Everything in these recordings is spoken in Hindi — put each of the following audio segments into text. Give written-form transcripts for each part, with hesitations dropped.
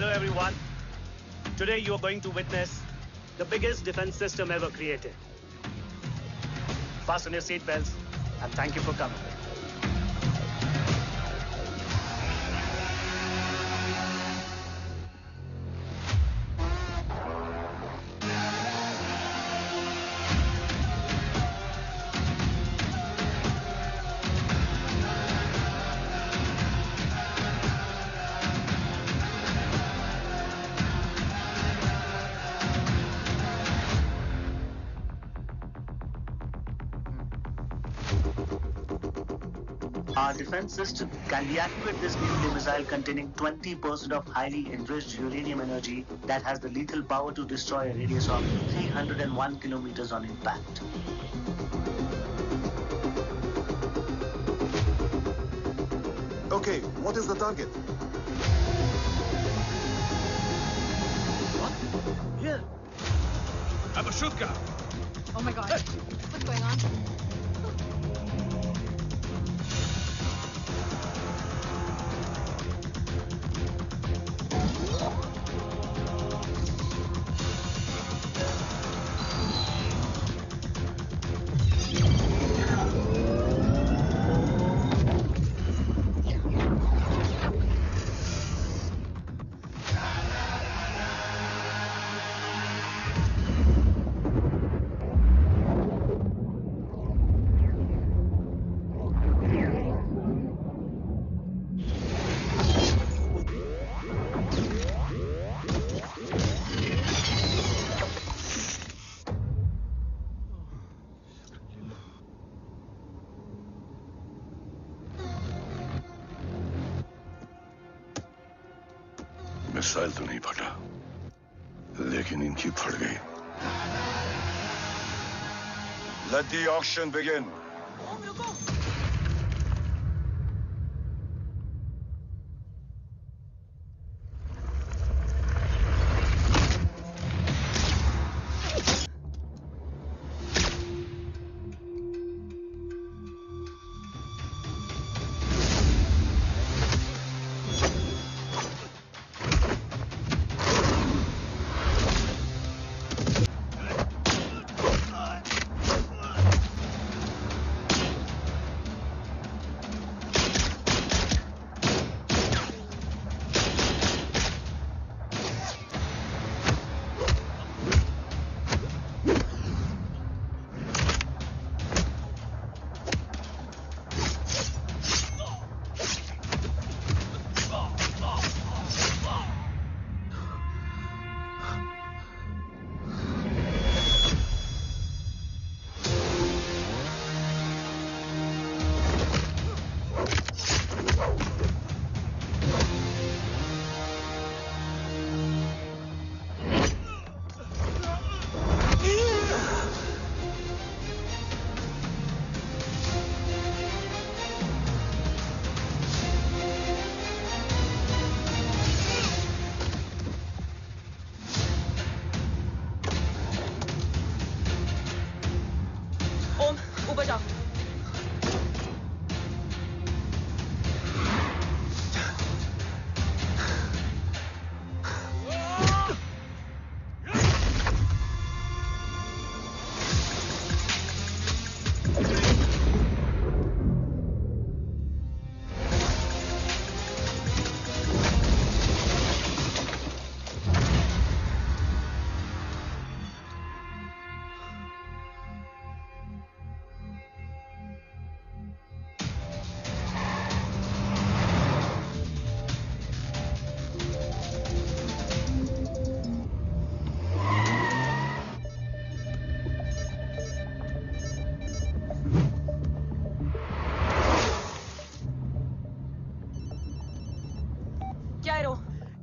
Hello everyone. Today you are going to witness the biggest defense system ever created. Fasten your seatbelts and thank you for coming. Our defense system can deactivate this nuclear missile containing 20% of highly enriched uranium energy that has the lethal power to destroy a radius of 301 kilometers on impact. Okay, what is the target? What? Here. Abashutka! Oh my god. Hey. What's going on? Missile तो नहीं फटा, लेकिन इनकी फट गई। Let the auction begin.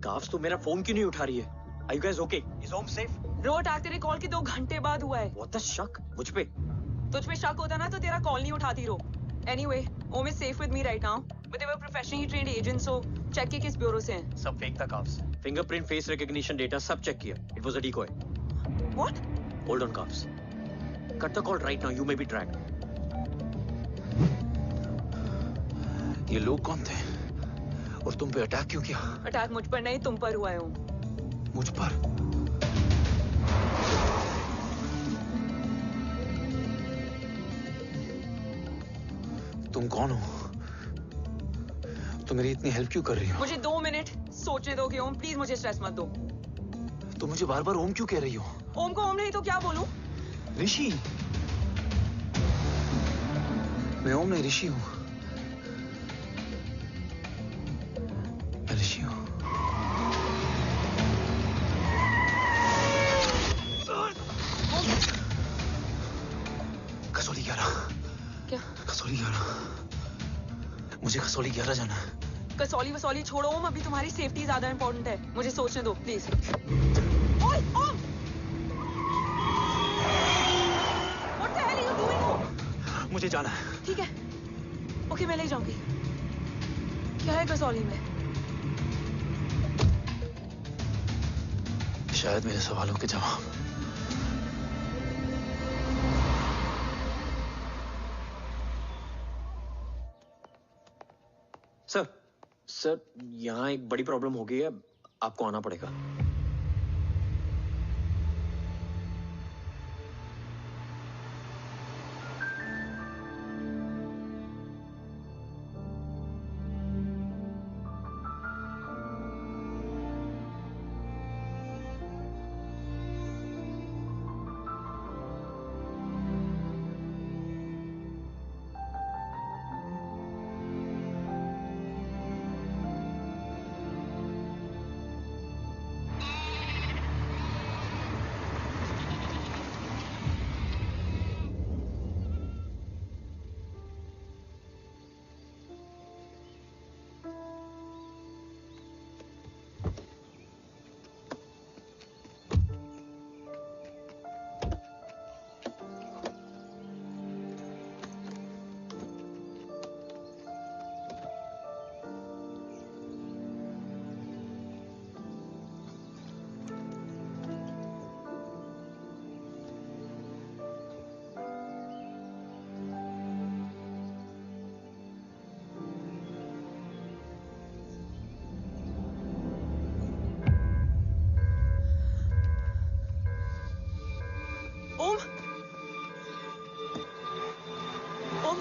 Carbs तो मेरा फोन क्यों नहीं उठा रही है? Are you guys okay? Is Om safe? रो अटैक तेरे कॉल के 2 घंटे बाद हुआ है। What the शक? मुझ पे? तुझ पे शक होता ना तो तेरा कॉल नहीं उठाती रो। Anyway, Om is safe with me right now. But they were professionally trained agents, so check के किस ब्यूरो से हैं? सब फेक था carbs. Fingerprint, face recognition data सब check किया. It was a decoy. What? Hold on, Kaps. Cut the call right now. You may be tracked. ये लोग कौन थे? और तुम पे अटैक क्यों किया? अटैक मुझ पर नहीं, तुम पर हुआ है ओम। मुझ पर? तुम कौन हो? तुम मेरी इतनी हेल्प क्यों कर रही हो? मुझे 2 मिनट सोचने दोगे ओम? प्लीज मुझे स्ट्रेस मत दो। तुम मुझे बार बार ओम क्यों कह रही हो? ओम को ओम नहीं तो क्या बोलूं? ऋषि। मैं ओम नहीं, ऋषि हूं। मैं ऋषि हूं। कसौली 11। क्या? कसौली 11। मुझे कसौली 11 जाना है। कसौली वसौली छोड़ो ओम, अभी तुम्हारी सेफ्टी ज्यादा इंपॉर्टेंट है। मुझे सोचने दो प्लीज। ओए ओम! What the hell are you doing ओम? मुझे जाना है। ठीक है, ओके मैं ले जाऊंगी। क्या है कसौली में? शायद मेरे सवालों के जवाब। सर, यहाँ एक बड़ी प्रॉब्लम हो गई है, आपको आना पड़ेगा। ओम! ओम!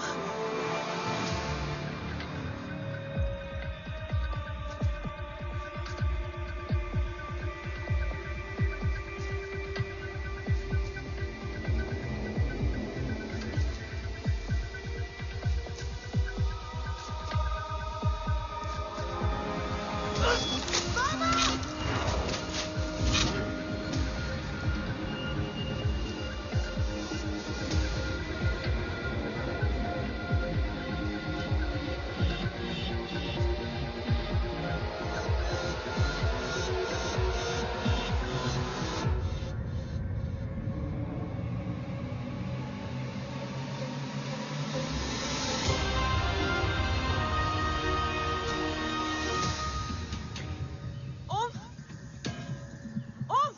ओम! ओम!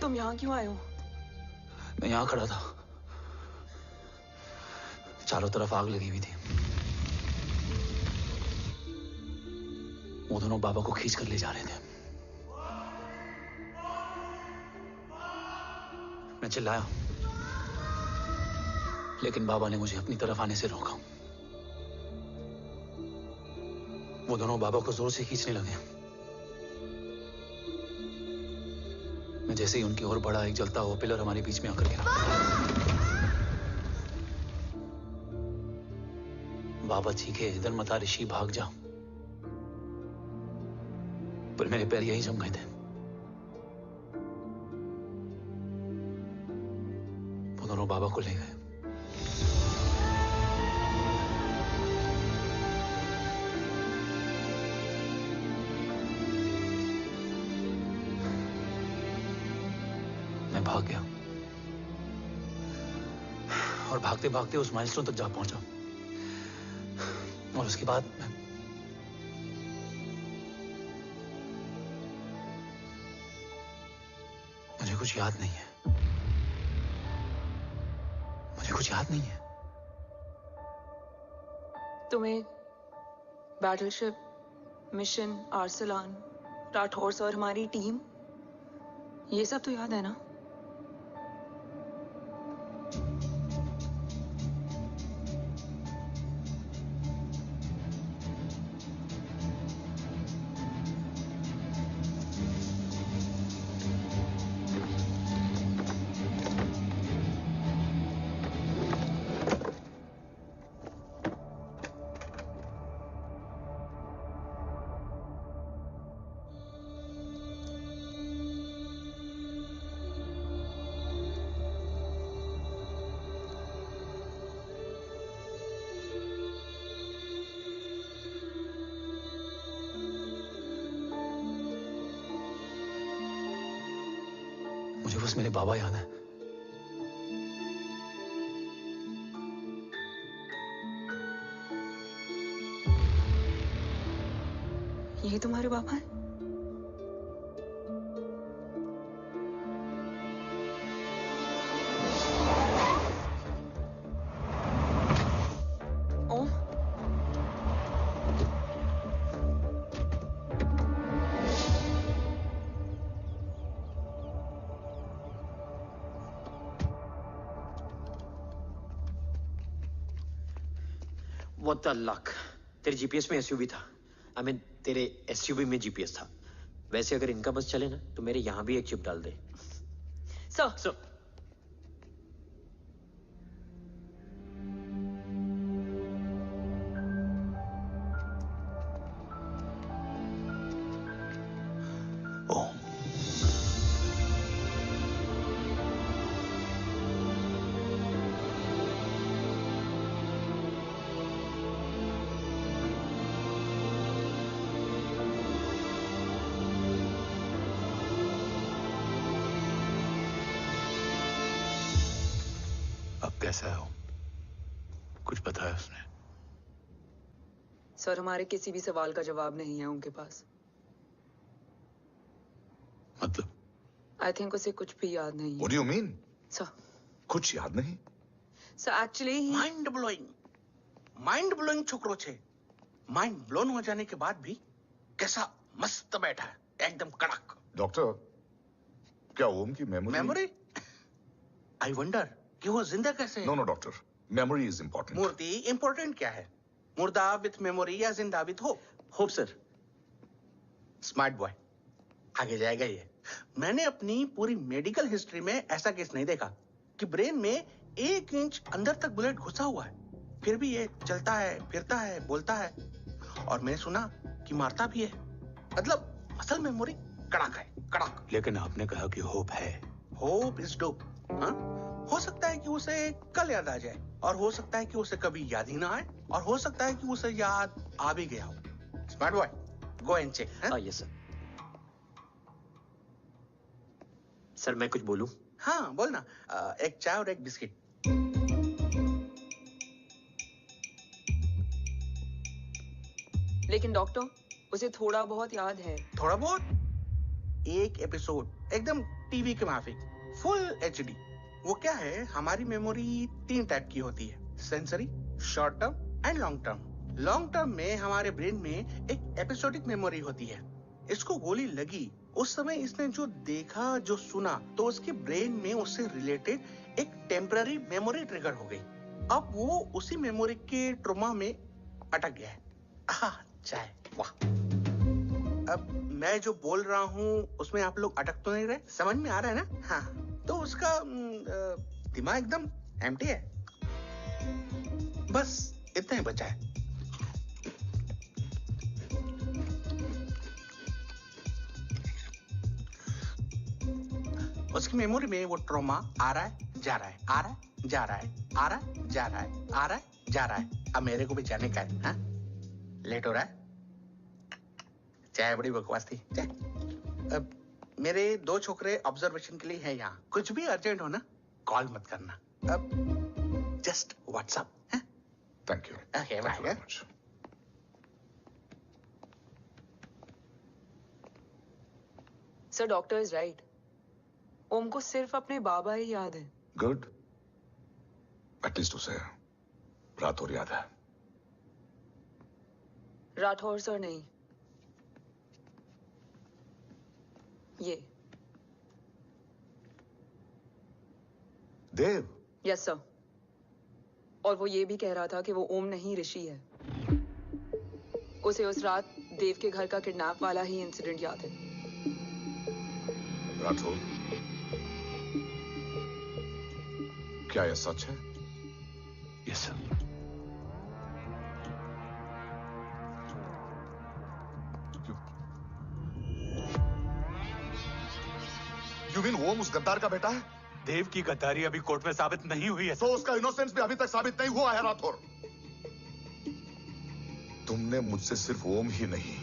तुम यहाँ क्यों आए हो? मैं यहाँ खड़ा था, चारों तरफ आग लगी हुई थी। वो दोनों बाबा को खींच कर ले जा रहे थे। मैं चिल्लाया, लेकिन बाबा ने मुझे अपनी तरफ आने से रोका। वो दोनों बाबा को जोर से खींचने लगे। मैं जैसे ही उनकी ओर बढ़ा, एक जलता हुआ पिलर हमारे बीच में आकर गिरा। बाबा चीखे, इधर मत आ ऋषि, भाग जा। पर मेरे पैर यहीं जम गए थे। वो दोनों बाबा को ले गए। भाग गया और भागते भागते उस माइलस्टोन तक जा पहुंचा। और उसके बाद मुझे कुछ याद नहीं है। मुझे कुछ याद नहीं है। तुम्हें बैटलशिप, मिशन, आर्सलान, राठौर और हमारी टीम, ये सब तो याद है ना? मुझे बस मेरे बाबा याद है। ये तुम्हारे बाबा हैं? ओम, What the luck? तेरे जीपीएस में एसयूवी था। आई मीन तेरे एसयूवी में जीपीएस था। वैसे अगर इनका बस चले ना तो मेरे यहां भी एक चिप डाल दे। सर। ओम, अब कैसा है ओम? कुछ बताया उसने? सर, हमारे किसी भी सवाल का जवाब नहीं है उनके पास। मतलब? आई थिंक उसे कुछ भी याद नहीं What है। do you mean? सर, कुछ याद नहीं? एक्चुअली माइंड ब्लोइंग छोकरो छे। माइंड ब्लोन हो जाने के बाद भी कैसा मस्त बैठा है, एकदम कड़क। डॉक्टर, क्या ओम की मेमोरी? आई वंडर कि वो जिंदा कैसे है? No no doctor, memory is important. मूर्ति इंपॉर्टेंट क्या है? मुर्दा विथ मेमोरी या जिंदा with hope? Hope sir. Smart boy, आगे जाएगा ये। मैंने अपनी पूरी मेडिकल हिस्ट्री में ऐसा केस नहीं देखा कि ब्रेन में 1 इंच अंदर तक बुलेट घुसा हुआ है, फिर भी ये चलता है, फिरता है, बोलता है, और मैंने सुना कि मारता भी है। मतलब असल मेमोरी कड़क है, कड़क। लेकिन आपने कहा कि होप है। Hope is dope. हाँ, हो सकता है कि उसे कल याद आ जाए, और हो सकता है कि उसे कभी याद ही ना आए, और हो सकता है कि उसे याद आ भी गया हो। Smart boy, go and check. Yes sir. Sir मैं कुछ बोलूं? हाँ बोल ना। एक चाय और एक बिस्किट। लेकिन डॉक्टर, उसे थोड़ा बहुत याद है। थोड़ा बहुत? एक एपिसोड एकदम टीवी के माफिक, फुल एचडी। वो क्या है, हमारी मेमोरी 3 टाइप की होती है, sensory, short term and long term. Long term में हमारे ब्रेन में एक एपिसोडिक मेमोरी होती है। इसको गोली लगी, उस समय इसने जो देखा, जो सुना, तो उसके ब्रेन में उससे रिलेटेड एक टेम्पररी मेमोरी ट्रिगर हो गई। अब वो उसी मेमोरी के ट्रॉमा में अटक गया है। चाय, वाह। अब मैं जो बोल रहा हूँ उसमें आप लोग अटक तो नहीं रहे? समझ में आ रहा है ना? हाँ, तो उसका दिमाग एकदम एम्प्टी है। बस इतना ही बचा है। उसकी मेमोरी में वो ट्रॉमा आ रहा है, जा रहा है, आ रहा है, जा रहा है, आ रहा है, जा रहा है, आ रहा है, जा रहा है। अब मेरे को भी जाने का है। हाँ, लेट हो रहा है। चाय बड़ी बकवास थी। चाय। अब मेरे 2 छोकरे ऑब्जर्वेशन के लिए हैं यहाँ। कुछ भी अर्जेंट हो ना, कॉल मत करना। अब just WhatsApp. Thank you. Okay, Thank you very bye. much. Sir doctor is right. Om को सिर्फ अपने बाबा ही याद है। गुड। एटलीस्ट उसे राठौर याद है। राठौर सर नहीं, ये। देव। Yes sir. और वो ये भी कह रहा था कि वो ओम नहीं ऋषि है। उसे उस रात देव के घर का किडनैप वाला ही इंसिडेंट याद है। राठौर, क्या यह सच है? Yes sir. यू मीन ओम उस गद्दार का बेटा है? देव की गद्दारी अभी कोर्ट में साबित नहीं हुई है। तो उसका इनोसेंस भी अभी तक साबित नहीं हुआ है राठौर। तुमने मुझसे सिर्फ ओम ही नहीं,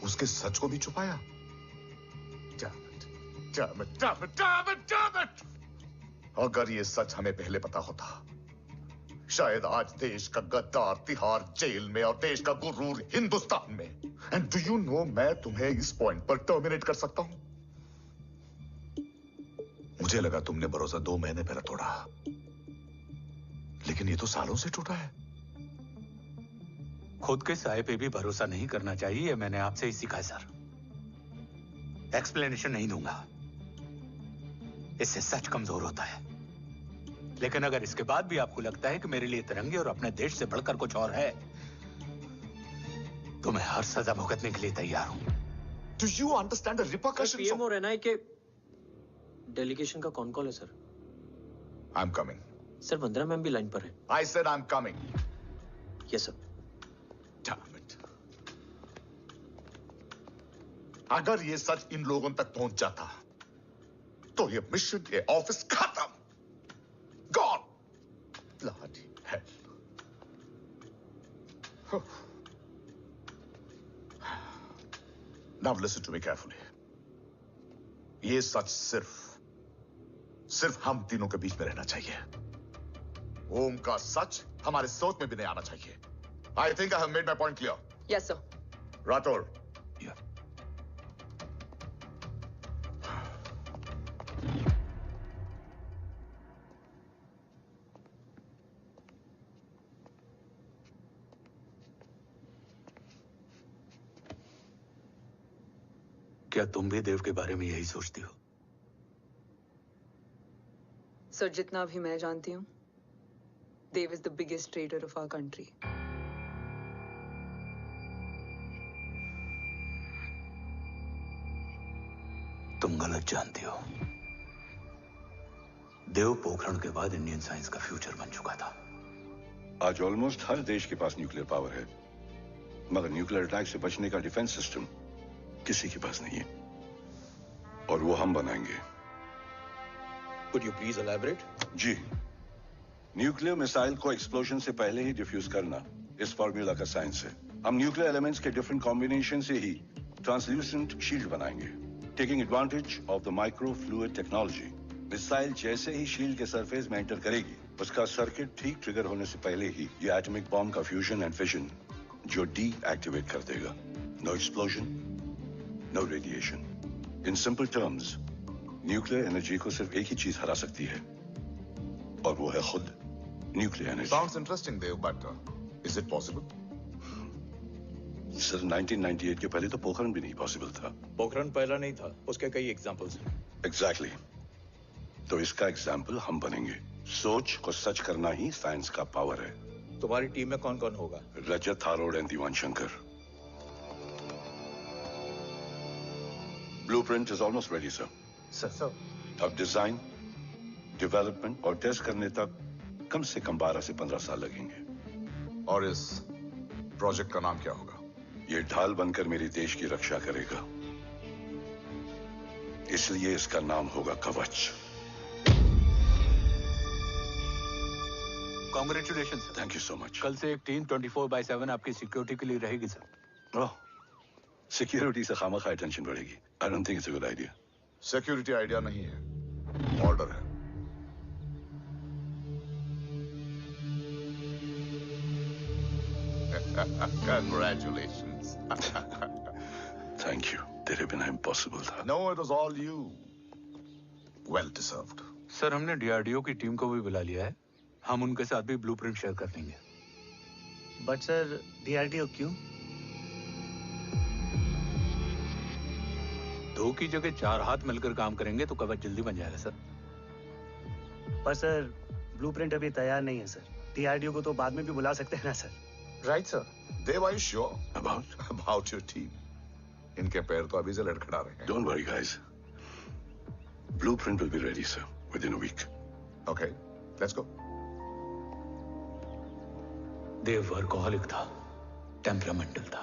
उसके सच को भी छुपाया। Damn it! अगर ये सच हमें पहले पता होता, शायद आज देश का गद्दार तिहाड़ जेल में और देश का गुरूर हिंदुस्तान में। एंड डू यू नो, मैं तुम्हें इस पॉइंट पर टर्मिनेट कर सकता हूं। मुझे लगा तुमने भरोसा 2 महीने पहले तोड़ा, लेकिन ये तो सालों से टूटा है। खुद के साय पे भी भरोसा नहीं करना चाहिए, मैंने आपसे ही सीखा है सर। एक्सप्लेनेशन नहीं दूंगा, इससे सच कमजोर होता है। लेकिन अगर इसके बाद भी आपको लगता है कि मेरे लिए तिरंगे और अपने देश से बढ़कर कुछ और है, तो मैं हर सजा भुगतने के लिए तैयार हूं। Do you understand the repercussions PM of... और एनआई के डेलीगेशन का कौन कॉल है sir? I'm coming. Sir Vandana ma'am भी लाइन पर है। I said I'm coming. Yes sir. Damn it. अगर ये सच इन लोगों तक पहुंच जाता, तो ये मिशन, ये ऑफिस खत्म। Gone. Bloody hell. Now listen to me carefully. ये सच सिर्फ हम तीनों के बीच में रहना चाहिए। ओम का सच हमारे सोच में भी नहीं आना चाहिए। I think I have made my point clear. Yes sir. Rathore, क्या तुम भी देव के बारे में यही सोचती हो? सर जितना भी मैं जानती हूँ, Dev is the biggest trader of our country. तुम गलत जानती हो। देव पोखरण के बाद इंडियन साइंस का फ्यूचर बन चुका था। आज ऑलमोस्ट हर देश के पास न्यूक्लियर पावर है, मगर न्यूक्लियर अटैक से बचने का डिफेंस सिस्टम किसी के पास नहीं है, और वो हम बनाएंगे। Could you please elaborate? जी, न्यूक्लियर मिसाइल को एक्सप्लोजन से पहले ही डिफ्यूज करना इस फॉर्मूला का साइंस है। हम न्यूक्लियर एलिमेंट्स के डिफरेंट कॉम्बिनेशन से ही ट्रांसल्यूसेंट शील्ड बनाएंगे, taking advantage of the micro fluid technology. Missile जैसे ही शील्ड के सरफेस में एंटर करेगी, उसका सर्किट ठीक ट्रिगर होने से पहले ही ये एटॉमिक बॉम्ब का फ्यूजन एंड फिशन जो डीएक्टिवेट कर देगा। No explosion, no radiation. In simple terms, nuclear energy को सिर्फ एक ही चीज हरा सकती है, और वो है खुद nuclear energy. sounds interesting, Dev, but is it possible? Sir 1998 के पहले तो पोखरण भी नहीं पॉसिबल था। पोखरण पहला नहीं था, उसके कई एग्जांपल्स हैं। एग्जैक्टली। तो इसका एग्जाम्पल हम बनेंगे। सोच को सच करना ही साइंस का पावर है। तुम्हारी टीम में कौन कौन होगा? Rajat Tharod and Diwan Shankar. Blueprint is almost ready sir. Sir अब डिजाइन, डेवलपमेंट और टेस्ट करने तक कम से कम 12 से 15 साल लगेंगे। और इस प्रोजेक्ट का नाम क्या होगा? ये ढाल बनकर मेरे देश की रक्षा करेगा, इसलिए इसका नाम होगा कवच। Congratulation sir. Thank you so much. कल से एक टीम 24/7 आपकी सिक्योरिटी के लिए रहेगी सर। ओह, सिक्योरिटी से खामखा टेंशन बढ़ेगी। I don't think it's a good idea. Security idea नहीं है, ऑर्डर है। Congratulations. थैंक यू, तेरे बिना इम्पॉसिबल था। No, it was all you. Well deserved. Sir, हमने डीआरडीओ की टीम को भी बुला लिया है। हम उनके साथ भी ब्लूप्रिंट शेयर कर देंगे। बट सर, डीआरडीओ क्यों? 2 की जगह 4 हाथ मिलकर काम करेंगे तो कवच जल्दी बन जाएगा सर। पर सर, ब्लूप्रिंट अभी तैयार नहीं है सर। डीआरडीओ को तो बाद में भी बुला सकते हैं ना sir. Right sir. Dev, are you sure about your team? इनके पैर तो अभी से लड़खड़ा रहे हैं। Don't worry, guys. Blueprint will be ready, sir, within a week. Okay, let's go. Dev workaholic था, टेम्परामेंटल था।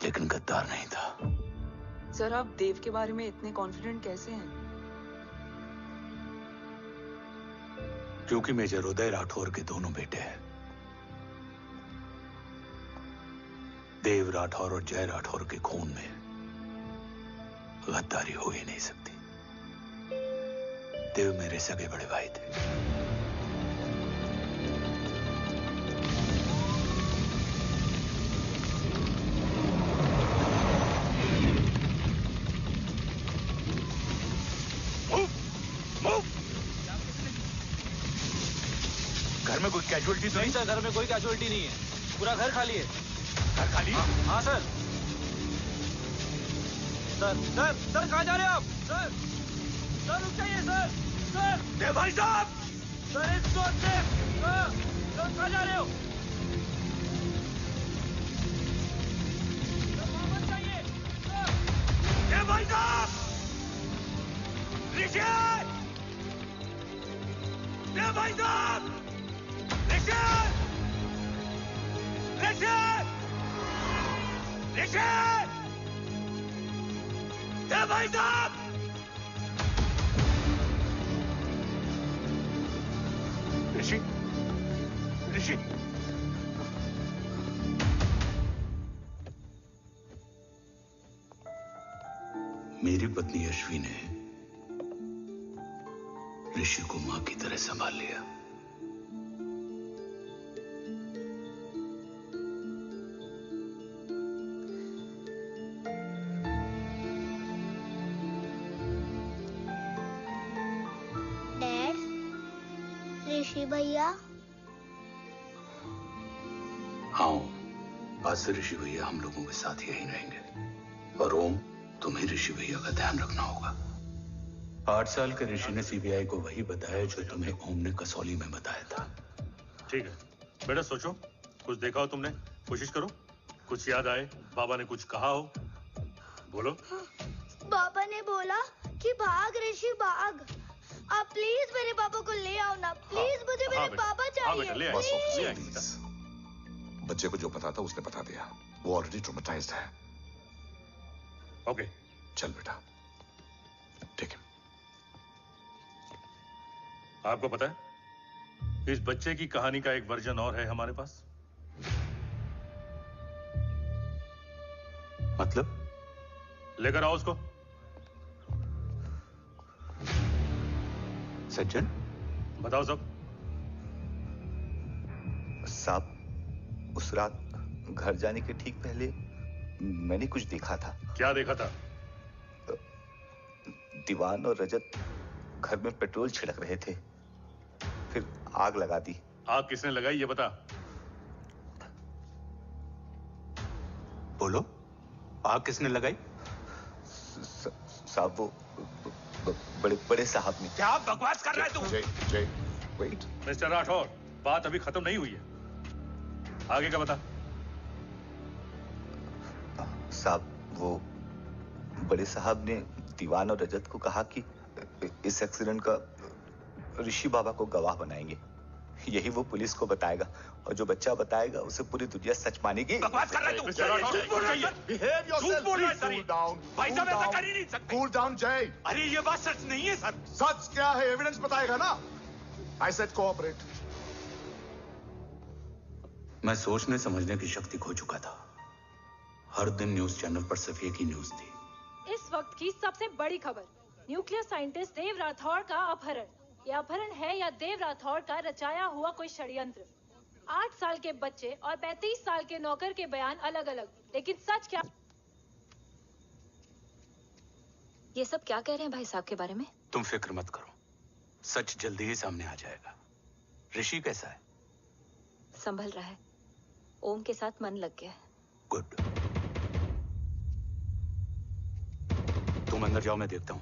लेकिन गद्दार नहीं था। सर, आप देव के बारे में इतने कॉन्फिडेंट कैसे हैं? क्योंकि मेजर उदय राठौर के दोनों बेटे हैं। देव राठौर और जय राठौर के खून में गद्दारी हो ही नहीं सकती। देव मेरे सगे बड़े भाई थे। घर में कोई कैजुअलिटी तो नहीं? सर, घर में कोई कैजुअलिटी नहीं है। पूरा घर खाली है। घर खाली? हाँ सर। सर कहाँ जा रहे हो आप? सर रुक जाइए सर। देव भाई साहब! Sir it's not safe. Sir कहाँ जा रहे हो? सर वापस जाइए। देव भाई साहब! ऋषि! देव भाई साहब! ऋषि! देव भाई साहब! ऋषि! मेरी पत्नी अश्वी ने ऋषि को मां की तरह संभाल लिया। ऋषि भैया। हाँ, आज से ऋषि भैया हम लोगों के साथ यहीं रहेंगे। और ओम, तुम्हें ऋषि भैया का ध्यान रखना होगा। 8 साल के ऋषि ने सीबीआई को वही बताया जो तुम्हें ओम ने कसौली में बताया था। ठीक है बेटा, सोचो, कुछ देखा हो तुमने, कोशिश करो, कुछ याद आए, बाबा ने कुछ कहा हो, बोलो। बाबा ने बोला कि भाग ऋषि भाग। आप प्लीज मेरे पापा को ले आओ ना, प्लीज। मुझे मेरे पापा चाहिए। प्लीज। बच्चे को जो पता था उसने बता दिया। वो ऑलरेडी ट्रॉमेटाइज्ड है। ओके, चल बेटा, ठीक है। आपको पता है, इस बच्चे की कहानी का एक वर्जन और है हमारे पास। मतलब? लेकर आओ उसको। सज्जन, बताओ सब। साहब, उस रात घर जाने के ठीक पहले मैंने कुछ देखा था। क्या देखा था? दीवान और रजत घर में पेट्रोल छिड़क रहे थे, फिर आग लगा दी। आग किसने लगाई ये बता। बोलो, आग किसने लगाई? साहब, वो बड़े साहब ने। क्या बकवास कर रहा है तू? जय, वेट। मिस्टर राठौर, बात अभी खत्म नहीं हुई है, आगे का बता। साहब, वो बड़े साहब ने दीवान और रजत को कहा कि इस एक्सीडेंट का ऋषि बाबा को गवाह बनाएंगे। यही वो पुलिस को बताएगा, और जो बच्चा बताएगा उसे पूरी दुनिया सच मानेगी। बकवास कर रहा है तू? झूठ बोल रही है। Behave yourself. झूठ बोल रहा है सर। Cool down. भाई साहब, ऐसा कर ही नहीं सकते। Cool down, जय। अरे ये बात सच नहीं है सर। सच क्या है? एविडेंस बताएगा ना। I said cooperate. मैं सोचने समझने की शक्ति खो चुका था। हर दिन न्यूज चैनल पर सिर्फ एक ही न्यूज थी। इस वक्त की सबसे बड़ी खबर, न्यूक्लियर साइंटिस्ट देव राठौड़ का अपहरण। यह अपहरण है या देव राठौड़ का रचाया हुआ कोई षड्यंत्र। 8 साल के बच्चे और 35 साल के नौकर के बयान अलग अलग, लेकिन सच क्या? ये सब क्या कह रहे हैं भाई साहब के बारे में? तुम फिक्र मत करो, सच जल्दी ही सामने आ जाएगा। ऋषि कैसा है? संभल रहा है। ओम के साथ मन लग गया है। गुड। तुम अंदर जाओ, मैं देखता हूँ।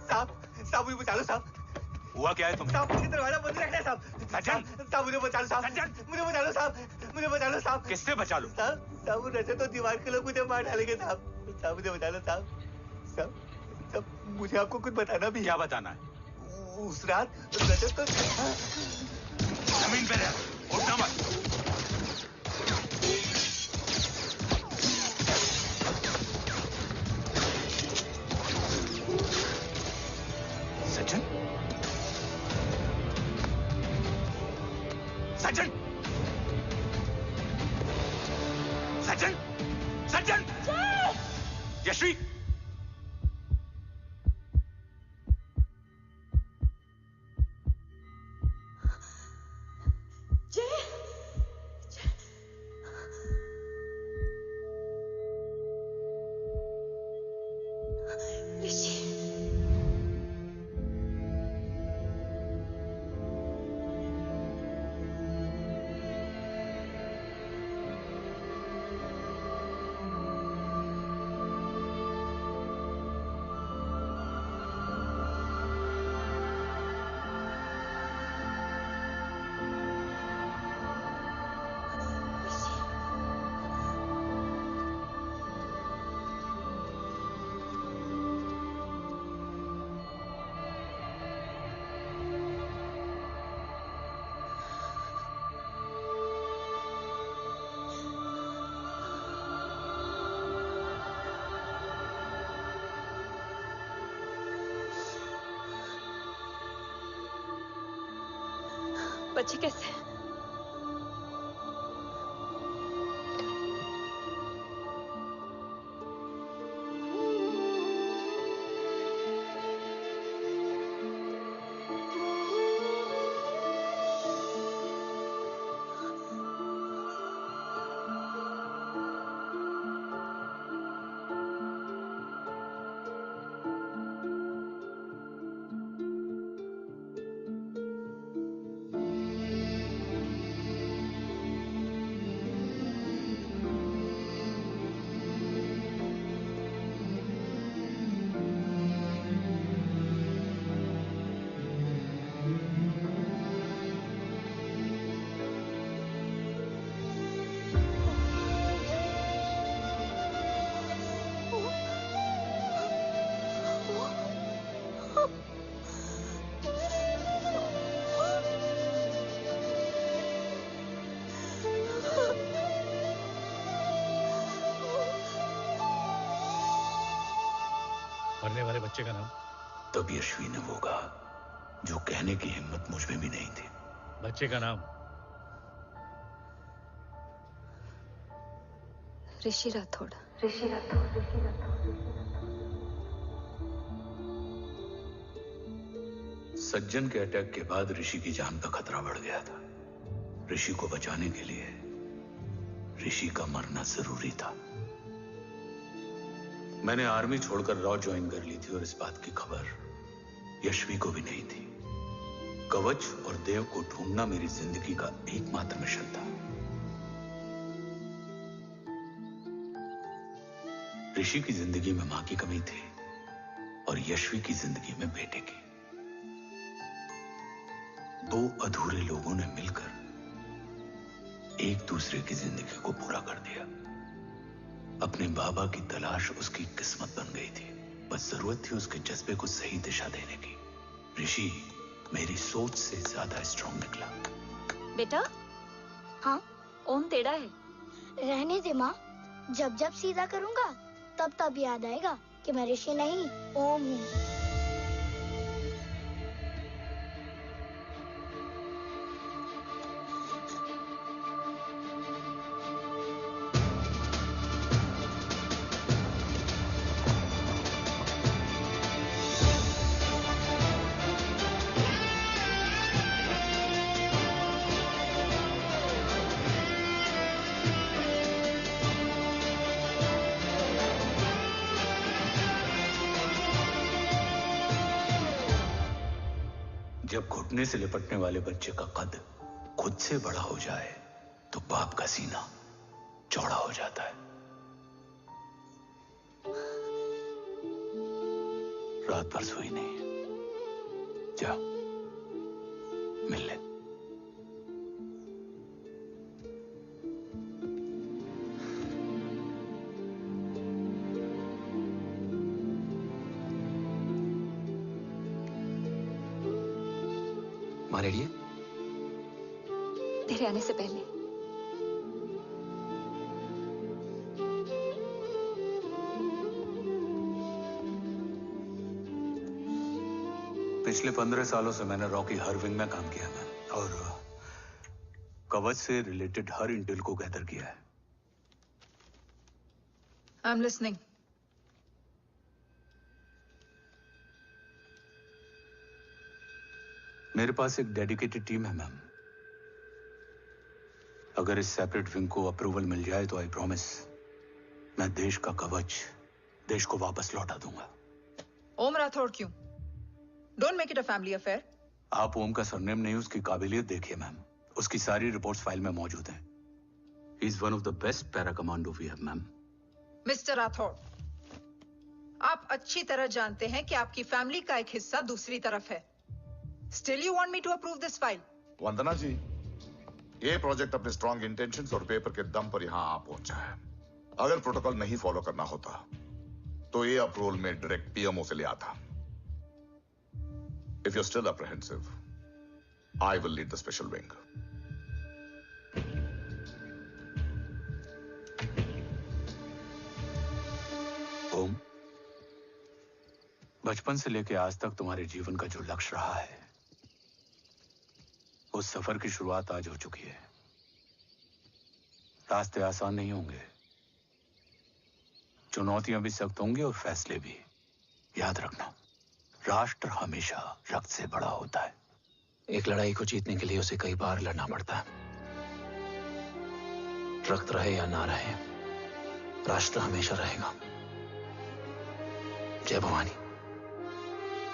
साहब मुझे बचा लो साहब। हुआ क्या है तुम्हें? साहब मुझे दरवाजा बंद रखना है साहब। सज्जन, साहब मुझे बचा लो साहब। मुझे बचा लो साहब। मुझे बचा लो साहब। किससे बचा लो? साहब वो रजत तो दीवार के लोग मुझे मार डालेंगे साहब। साहब मुझे बचा लो साहब। साहब मुझे आपको कुछ बताना भी। क्या बताना है? उस रात रजत तो जमीन पे रह, उठना मत। सज्जन, सज्जन, सज्जन, सज्जन, यश्वी, बच्चे कैसे हैं? मरने वाले बच्चे का नाम? तब यश्वी ने वो कहा जो कहने की हिम्मत मुझ में भी नहीं थी। बच्चे का नाम? ऋषि राठौड़। सज्जन के अटैक के बाद ऋषि की जान का खतरा बढ़ गया था। ऋषि को बचाने के लिए ऋषि का मरना जरूरी था। मैंने आर्मी छोड़कर रॉ ज्वाइन कर ली थी और इस बात की खबर यश्वी को भी नहीं थी। कवच और देव को ढूंढना मेरी जिंदगी का एकमात्र मिशन था। ऋषि की जिंदगी में मां की कमी थी और यश्वी की जिंदगी में बेटे की। दो अधूरे लोगों ने मिलकर एक दूसरे की जिंदगी को पूरा कर दिया। अपने बाबा की तलाश उसकी किस्मत बन गई थी, बस जरूरत थी उसके जज्बे को सही दिशा देने की। ऋषि मेरी सोच से ज्यादा स्ट्रांग निकला। बेटा, हाँ ओम टेढ़ा है। रहने दे माँ, जब जब सीधा करूंगा तब तब याद आएगा कि मैं ऋषि नहीं ओम हूँ। जब घुटने से लिपटने वाले बच्चे का कद खुद से बड़ा हो जाए तो बाप का सीना चौड़ा हो जाता है। रात भर सोई नहीं, जा मिल ले। माँ रेडी है? तेरे आने से पहले। पिछले 15 सालों से मैंने रॉकी हर विंग में काम किया है और कवच से रिलेटेड हर इंटेल को गैदर किया है। I am listening. मेरे पास एक डेडिकेटेड टीम है मैम। अगर इस सेपरेट विंग को अप्रूवल मिल जाए तो आई प्रॉमिस मैं देश का कवच देश को वापस लौटा दूंगा। ओम राठौड़ क्यों? Don't make it a family affair. आप ओम का सरनेम नहीं, उसकी काबिलियत देखिए मैम। उसकी सारी रिपोर्ट्स फाइल में मौजूद हैं। He is one of the best para commando we have ma'am. Mister Rathore, आप अच्छी तरह जानते हैं कि आपकी फैमिली का एक हिस्सा दूसरी तरफ है। Still you want me to approve this file? वंदना जी, ये प्रोजेक्ट अपने स्ट्रॉन्ग इंटेंशंस और पेपर के दम पर यहां आ पहुंचा है। अगर प्रोटोकॉल नहीं फॉलो करना होता तो ये अप्रूवल में डायरेक्ट पीएमओ से ले आता। If you're still apprehensive, I will lead the special wing. ओम, बचपन से लेकर आज तक तुम्हारे जीवन का जो लक्ष्य रहा है, उस सफर की शुरुआत आज हो चुकी है। रास्ते आसान नहीं होंगे, चुनौतियां भी सख्त होंगी और फैसले भी। याद रखना, राष्ट्र हमेशा रक्त से बड़ा होता है। एक लड़ाई को जीतने के लिए उसे कई बार लड़ना पड़ता है। रक्त रहे या ना रहे, राष्ट्र हमेशा रहेगा। जय भवानी।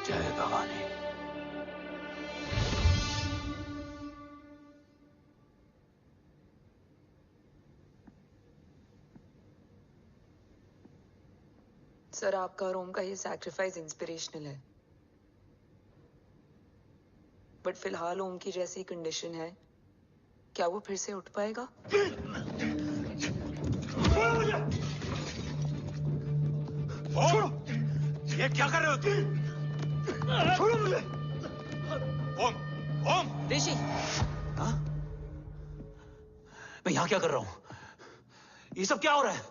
जय भवानी। सर, आपका और ओम का ये सैक्रिफाइस इंस्पिरेशनल है, बट फिलहाल ओम की जैसी कंडीशन है, क्या वो फिर से उठ पाएगा? छोड़ो! ये क्या कर रहे हो तुम? छोड़ो मुझे! ओम! ओम! ऋषि! हाँ? मैं यहाँ क्या कर रहा हूँ? ये सब क्या हो रहा है?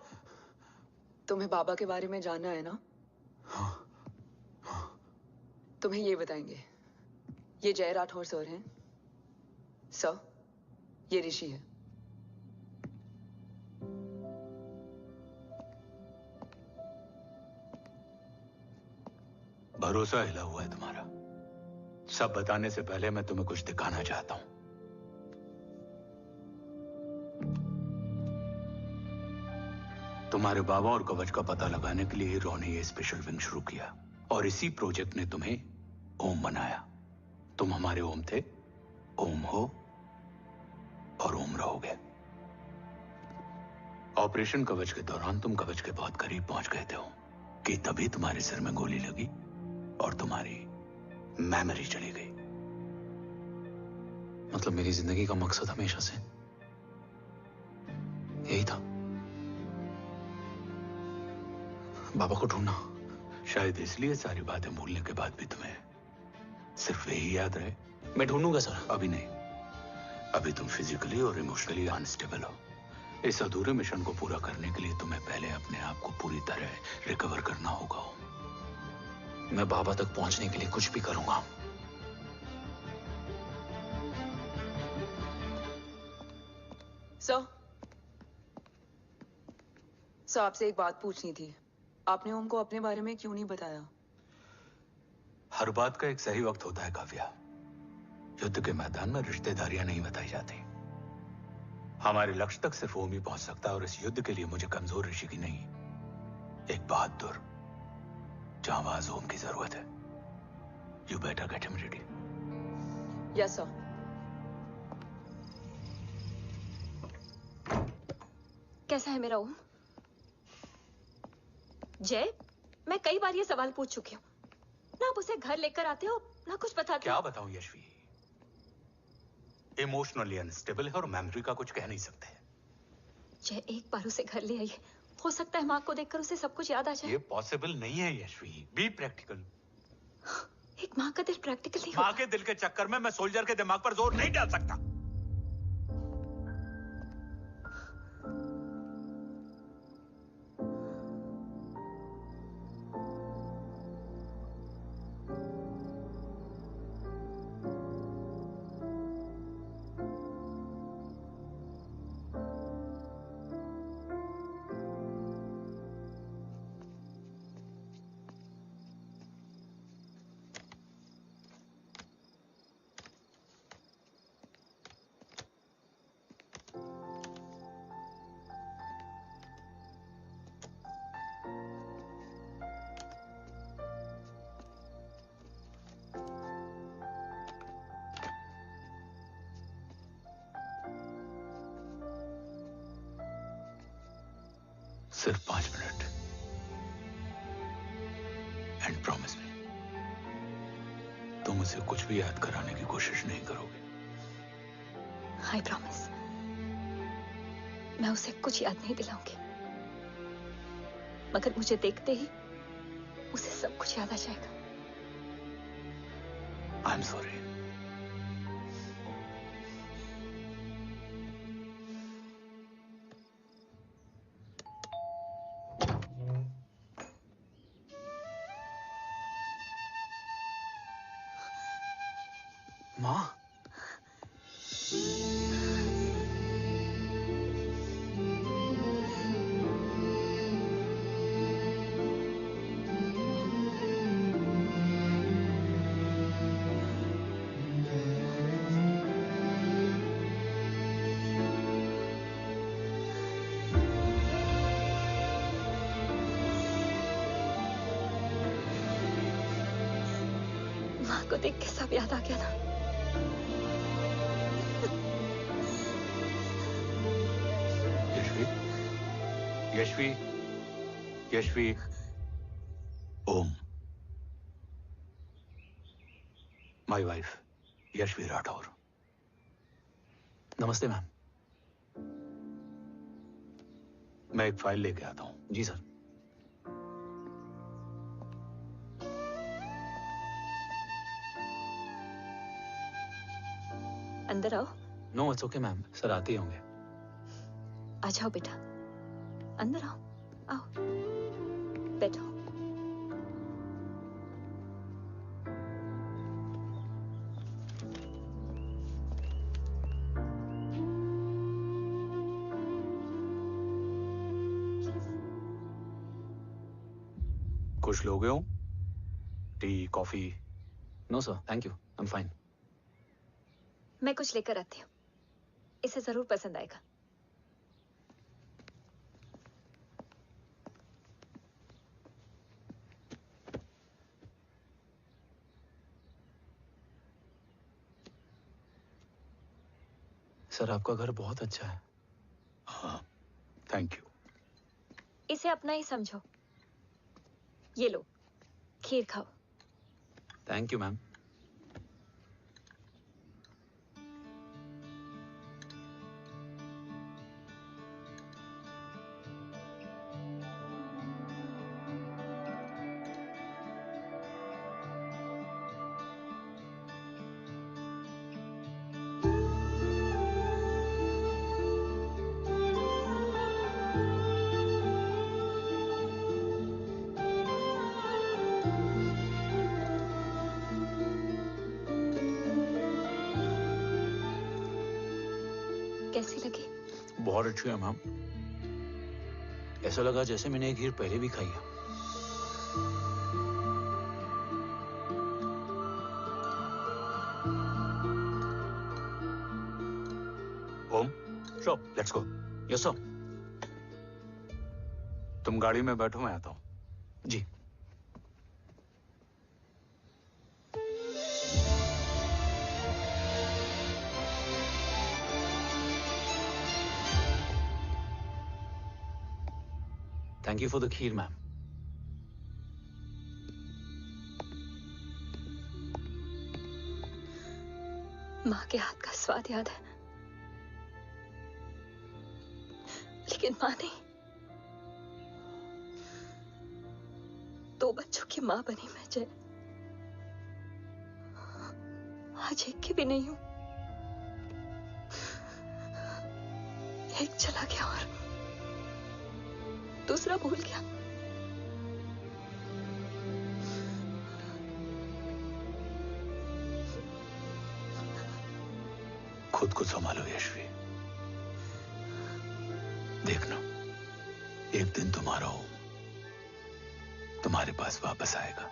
तुम्हें बाबा के बारे में जानना है ना? हाँ। तुम्हें ये बताएंगे। ये जय राठौर सर हैं। सर, ये ऋषि है। भरोसा हिला हुआ है तुम्हारा। सब बताने से पहले मैं तुम्हें कुछ दिखाना चाहता हूं। तुम्हारे बाबा और कवच का पता लगाने के लिए रॉ ने ये स्पेशल विंग शुरू किया और इसी प्रोजेक्ट ने तुम्हें ओम बनाया। तुम हमारे ओम थे, ओम हो और ओम रहोगे। ऑपरेशन कवच के दौरान तुम कवच के बहुत करीब पहुंच गए थे कि तभी तुम्हारे सिर में गोली लगी और तुम्हारी मेमोरी चली गई। मतलब मेरी जिंदगी का मकसद हमेशा से यही था, बाबा को ढूंढना। शायद इसलिए सारी बातें भूलने के बाद भी तुम्हें सिर्फ यही याद रहे। मैं ढूंढूंगा सर। अभी नहीं, अभी तुम फिजिकली और इमोशनली अनस्टेबल हो। इस अधूरे मिशन को पूरा करने के लिए तुम्हें पहले अपने आप को पूरी तरह रिकवर करना होगा। मैं बाबा तक पहुंचने के लिए कुछ भी करूंगा। सर, आपसे एक बात पूछनी थी। आपने ओम को अपने बारे में क्यों नहीं बताया? हर बात का एक सही वक्त होता है काव्या। युद्ध के मैदान में रिश्तेदारियां नहीं बताई जाती। हमारे लक्ष्य तक सिर्फ ओम ही पहुंच सकता है और इस युद्ध के लिए मुझे कमजोर ऋषि की नहीं, एक बहादुर जांबाज ओम की जरूरत है। You better get him ready. Yes sir. कैसा है मेरा ओम? जय, मैं कई बार ये सवाल पूछ चुकी हूँ। ना आप उसे घर लेकर आते हो, ना कुछ बताते क्या हो। बताऊं यशवी, इमोशनली अनस्टेबल है और मेमोरी का कुछ कह नहीं सकते। जय, एक बार उसे घर ले आइए, हो सकता है माँ को देखकर उसे सब कुछ याद आ जाए। ये पॉसिबल नहीं है यशवी, बी प्रैक्टिकल। एक माँ का दिल प्रैक्टिकल नहीं माँ के दिल के चक्कर में मैं सोल्जर के दिमाग पर जोर नहीं डाल सकता। सिर्फ 5 मिनट एंड प्रॉमिस मी, तुम उसे कुछ भी याद कराने की कोशिश नहीं करोगे। आई प्रॉमिस, मैं उसे कुछ याद नहीं दिलाऊंगी, मगर मुझे देखते ही उसे सब कुछ याद आ जाएगा। I am sorry. माँ, माँ को देख के सब याद आ गया ना। Yashvi, Yashvi, Om, my wife Yashvi Rathore. नमस्ते मैम। मैं एक फाइल लेके आता हूं। जी सर। अंदर आओ। No it's okay ma'am, sir आते ही होंगे। आ जाओ बेटा, अंदर आओ, आओ बैठो। कुछ लोगे हो? Tea, coffee? No sir, thank you, I am fine. मैं कुछ लेकर आती हूँ, इसे जरूर पसंद आएगा। सर आपका घर बहुत अच्छा है। हाँ, थैंक यू। इसे अपना ही समझो। ये लो, खीर खाओ। Thank you ma'am. कैसी लगी? बहुत अच्छी है मैम। ऐसा लगा जैसे मैंने एक खीर पहले भी खाई है। ओम, चलो लेट्स गो। Yes sir. तुम गाड़ी में बैठो, मैं आता हूं। जी। Thank you for the kheer, ma'am. माँ के हाथ का स्वाद याद है, लेकिन माँ नहीं। 2 बच्चों की माँ बनी मैं जय, आज एक की भी नहीं हूं। एक चला गया और दूसरा भूल गया। खुद को संभालो यशवी। देखना, एक दिन तुम्हारा हो तुम्हारे पास वापस आएगा।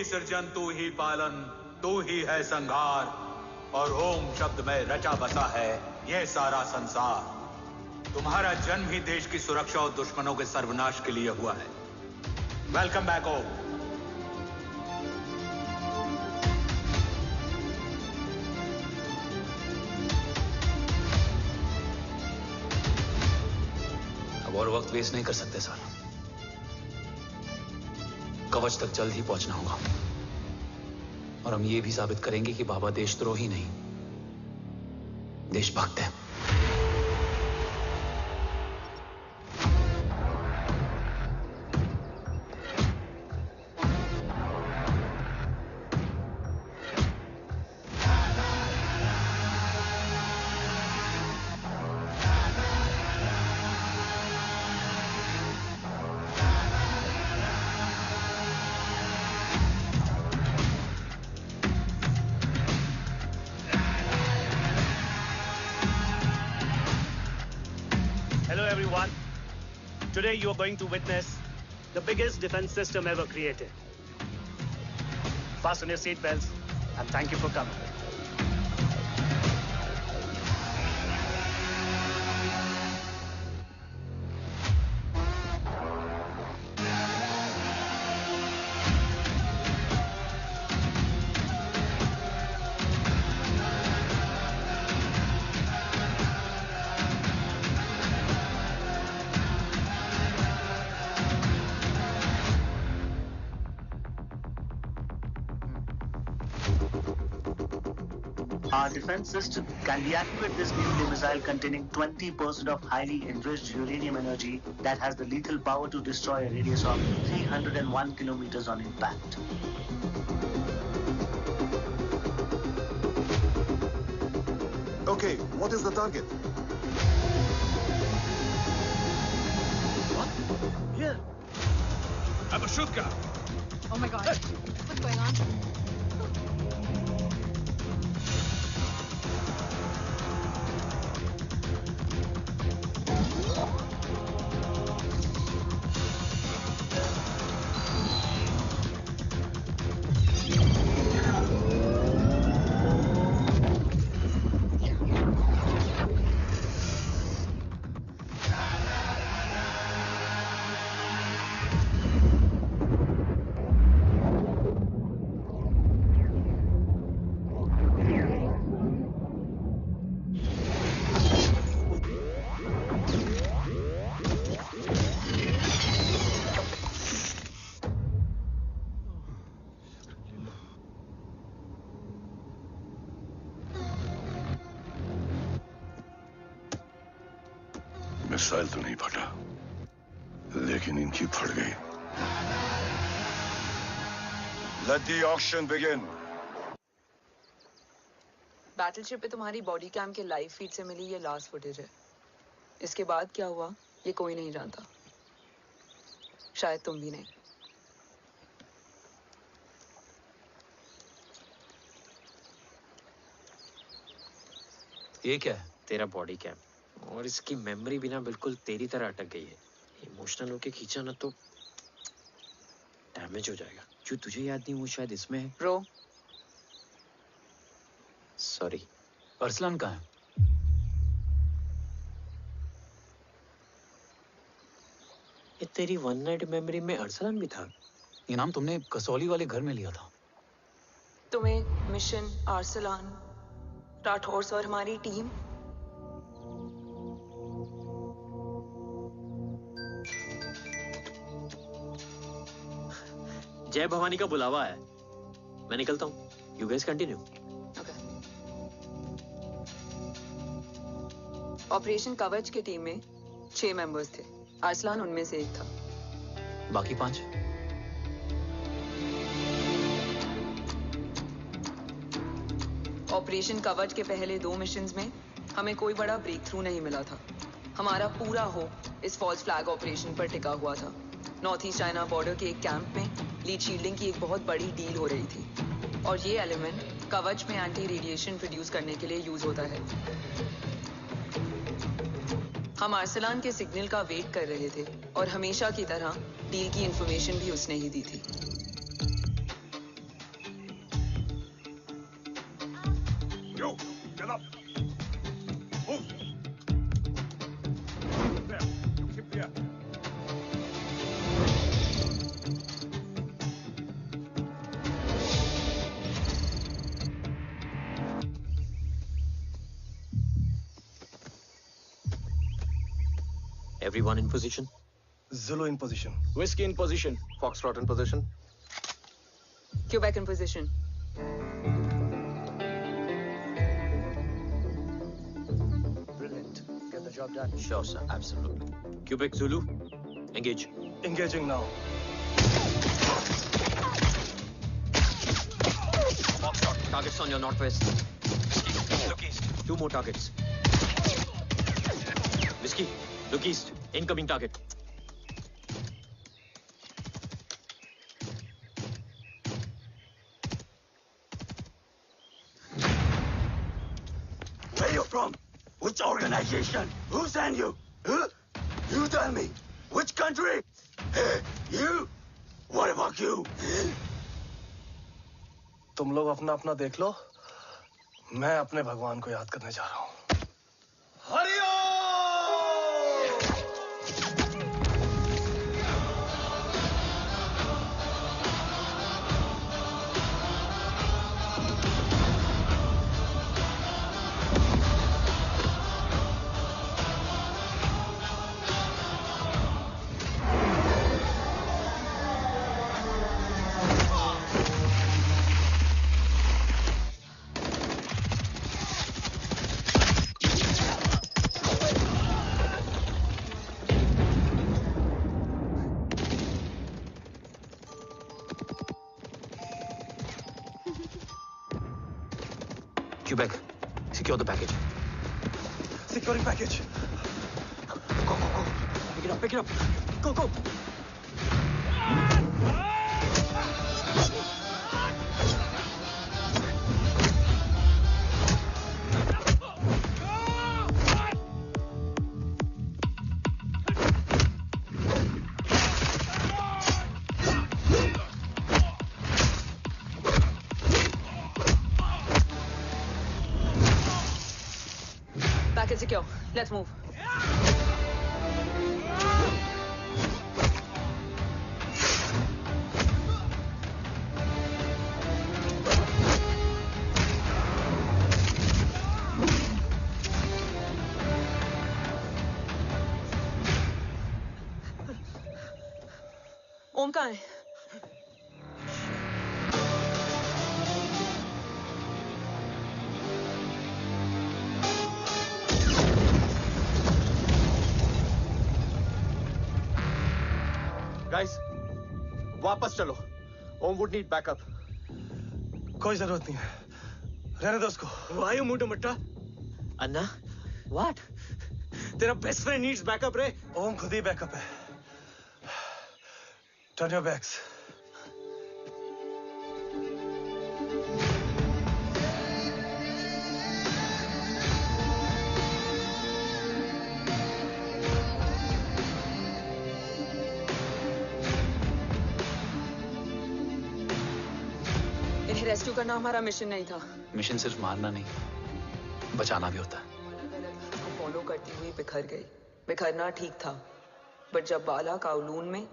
सृजन तू ही पालन, तू ही है संहार, और ओम शब्द में रचा बसा है ये सारा संसार। तुम्हारा जन्म ही देश की सुरक्षा और दुश्मनों के सर्वनाश के लिए हुआ है। वेलकम बैक ओम। अब और वक्त वेस्ट नहीं कर सकते सर। कवच तक जल्द ही पहुंचना होगा और हम ये भी साबित करेंगे कि बाबा देशद्रोही नहीं, देशभक्त है। Today you are going to witness the biggest defense system ever created. Fasten your seatbelts and thank you for coming. Our defense system can deactivate this nuclear missile containing 20% of highly enriched uranium energy that has the lethal power to destroy a radius of 301 kilometers on impact. Okay, what is the target? What? Here. A bazooka. Oh my god. Hey. What's going on? Missile तो नहीं फटा, लेकिन इनकी फट गई। Let the auction begin. Battleship पे तुम्हारी बॉडी कैम के लाइव फीड से मिली ये लास्ट फुटेज है। इसके बाद क्या हुआ ये कोई नहीं जानता, शायद तुम भी नहीं। ये क्या है? तेरा बॉडी कैम, और इसकी मेमोरी भी ना बिल्कुल तेरी तरह अटक गई है। इमोशनल होके खींचा ना तो डैमेज हो जाएगा। जो तुझे याद नहीं वो शायद इसमें है। रो सॉरी। अरसलान कहाँ है? ये तेरी वन नाइट मेमोरी में अरसलान भी था? ये नाम तुमने कसौली वाले घर में लिया था। तुम्हें मिशन, अरसलान, राठौर और हमारी टीम। जय भवानी का बुलावा है, मैं निकलता हूँ। You guys continue. ऑपरेशन कवच की टीम में 6 मेंबर्स थे, अरसलान उनमें से एक था। बाकी 5? ऑपरेशन कवच के पहले 2 मिशंस में हमें कोई बड़ा ब्रेक थ्रू नहीं मिला था। हमारा पूरा होप इस फॉल्स फ्लैग ऑपरेशन पर टिका हुआ था। नॉर्थ ईस्ट चाइना बॉर्डर के एक कैंप में लीड शील्डिंग की एक बहुत बड़ी डील हो रही थी, और ये एलिमेंट कवच में एंटी रेडिएशन प्रोड्यूस करने के लिए यूज होता है। हम अरसलान के सिग्नल का वेट कर रहे थे, और हमेशा की तरह डील की इंफॉर्मेशन भी उसने ही दी थी। Yo, get up. Move. There. You keep there. Everyone in position? Zulu in position. Whiskey in position. Foxtrot in position. Quebec in position. Brilliant. Get the job done. Sure, sir. Absolutely. Quebec Zulu, engage. Engaging now. Foxtrot, targets on your northwest. Look east. 2 more targets. Whiskey, look east. Incoming target. Where you from? Which organization? Who sent you? Huh? You tell me. Which country? Hey, you? What about you? तुम लोग अपना अपना देख लो, मैं अपने भगवान को याद करने जा रहा हूँ। Quebec, secure the package. Securing package. Go, go, go. Pick it up, pick it up. Go, go. Package secure. Let's move. ओम कहाँ है? गाइस, वापस चलो। ओम वुड नीड बैकअप। कोई जरूरत नहीं है, रहने दो उसको। Why you moved Mutta? Anna, what? तेरा बेस्ट फ्रेंड नीड्स बैकअप रे। ओम खुद ही बैकअप है। Turn your backs. इन्हें रेस्क्यू करना हमारा मिशन नहीं था। मिशन सिर्फ मारना नहीं, बचाना भी होता है। को फॉलो करती हुई बिखर गई। बिखरना ठीक था, बट जब बाला काउलून में,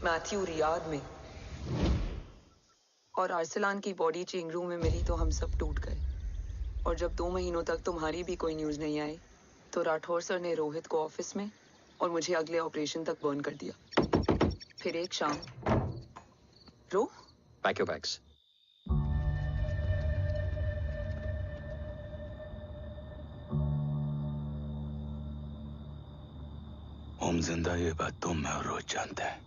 मैथ्यू रियाद में और अरसलान की बॉडी चेंज रूम में मिली तो हम सब टूट गए। और जब 2 महीनों तक तुम्हारी भी कोई न्यूज नहीं आई तो राठौर सर ने रोहित को ऑफिस में और मुझे अगले ऑपरेशन तक बर्न कर दिया। फिर एक शाम रो पैक योर बैग्स। ओम जिंदा, ये बात तुम मैं और रोज जानते हैं।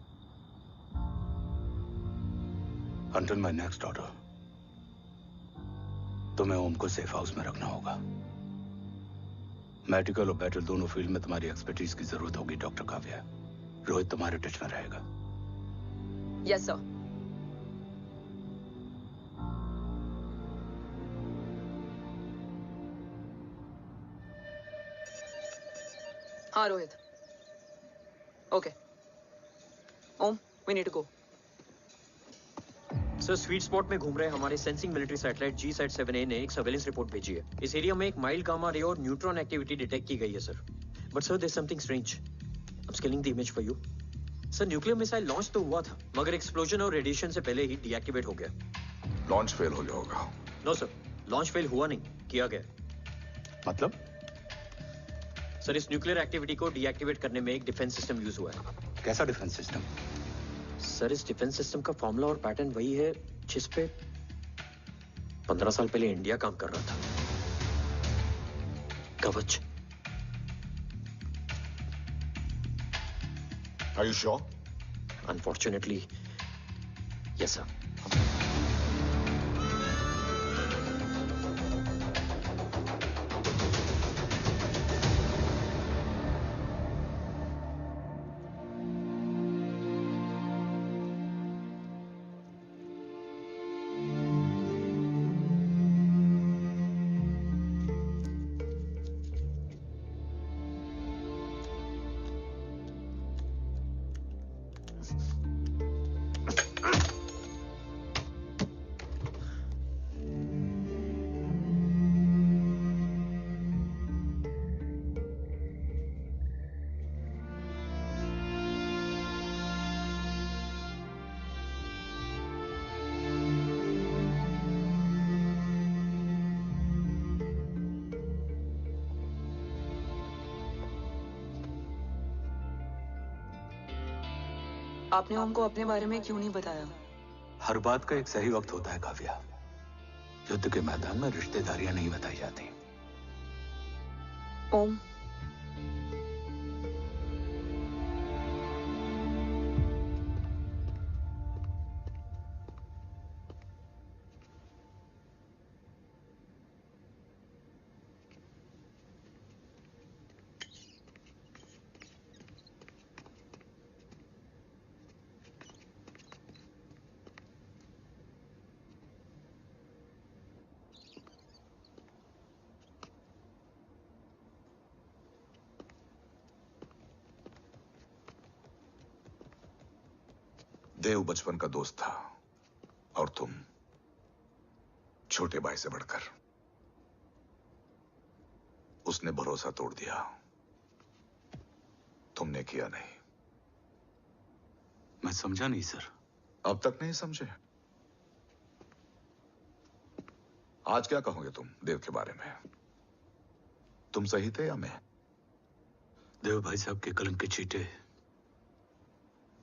Until my next order, तुम्हें ओम को सेफ हाउस में रखना होगा। मेडिकल और बैटल दोनों फील्ड में तुम्हारी एक्सपर्टीज की जरूरत होगी डॉक्टर काव्या। रोहित तुम्हारे टच में रहेगा। Yes sir. हाँ Rohit. Okay Om, we need to go. Sir, sweet spot में घूम रहे हमारे सेंसिंग मिलिट्री सैटेलाइट G-SAT-7A ने एक सर्वेलेंस रिपोर्ट भेजी है। इस एरिया में एक माइल्ड गामा रे और न्यूट्रॉन एक्टिविटी डिटेक्ट की गई है sir. But sir, there is something strange. I am scaling the image for you. Sir, nuclear missile launch तो हुआ था, मगर एक्सप्लोजन और रेडिएशन से पहले ही डीएक्टिवेट हो गया। लॉन्च फेल हो गया होगा। नो सर, लॉन्च फेल हुआ नहीं, किया गया। मतलब? सर, इस न्यूक्लियर एक्टिविटी को डीएक्टिवेट करने में एक डिफेंस सिस्टम यूज हुआ है। कैसा डिफेंस सिस्टम? सर, इस डिफेंस सिस्टम का फॉर्मूला और पैटर्न वही है जिस पे 15 साल पहले इंडिया काम कर रहा था। कवच। Are you sure? Unfortunately, yes sir. आपने हमको अपने बारे में क्यों नहीं बताया? हर बात का एक सही वक्त होता है काव्या। युद्ध के मैदान में रिश्तेदारियां नहीं बताई जाती। ओम, देव बचपन का दोस्त था और तुम छोटे भाई से बढ़कर। उसने भरोसा तोड़ दिया, तुमने किया नहीं। मैं समझा नहीं सर। अब तक नहीं समझे? आज क्या कहोगे तुम देव के बारे में? तुम सही थे या मैं? देव भाई साहब के कलंक के चीटे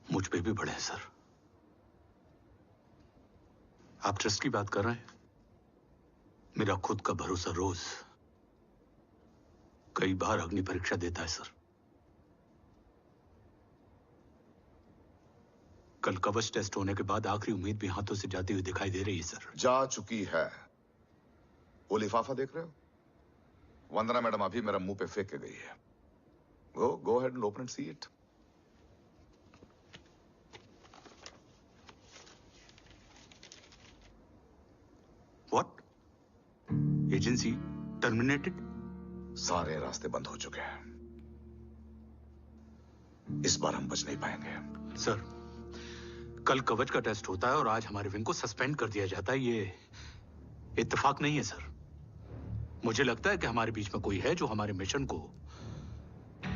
मुझ पे भी पड़े हैं सर। आप ट्रस्ट की बात कर रहे हैं? मेरा खुद का भरोसा रोज कई बार अग्नि परीक्षा देता है सर। कल कवच टेस्ट होने के बाद आखिरी उम्मीद भी हाथों से जाती हुई दिखाई दे रही है सर। जा चुकी है। वो लिफाफा देख रहे हो? वंदना मैडम अभी मेरा मुंह पे फेंक के गई है। Go ahead and open and see it. What? Agency terminated? सारे रास्ते बंद हो चुके हैं। इस बार हम बच नहीं पाएंगे। सर, कल कवच का टेस्ट होता है और आज हमारे विंग को सस्पेंड कर दिया जाता है। ये इत्तेफाक नहीं है सर। मुझे लगता है कि हमारे बीच में कोई है जो हमारे मिशन को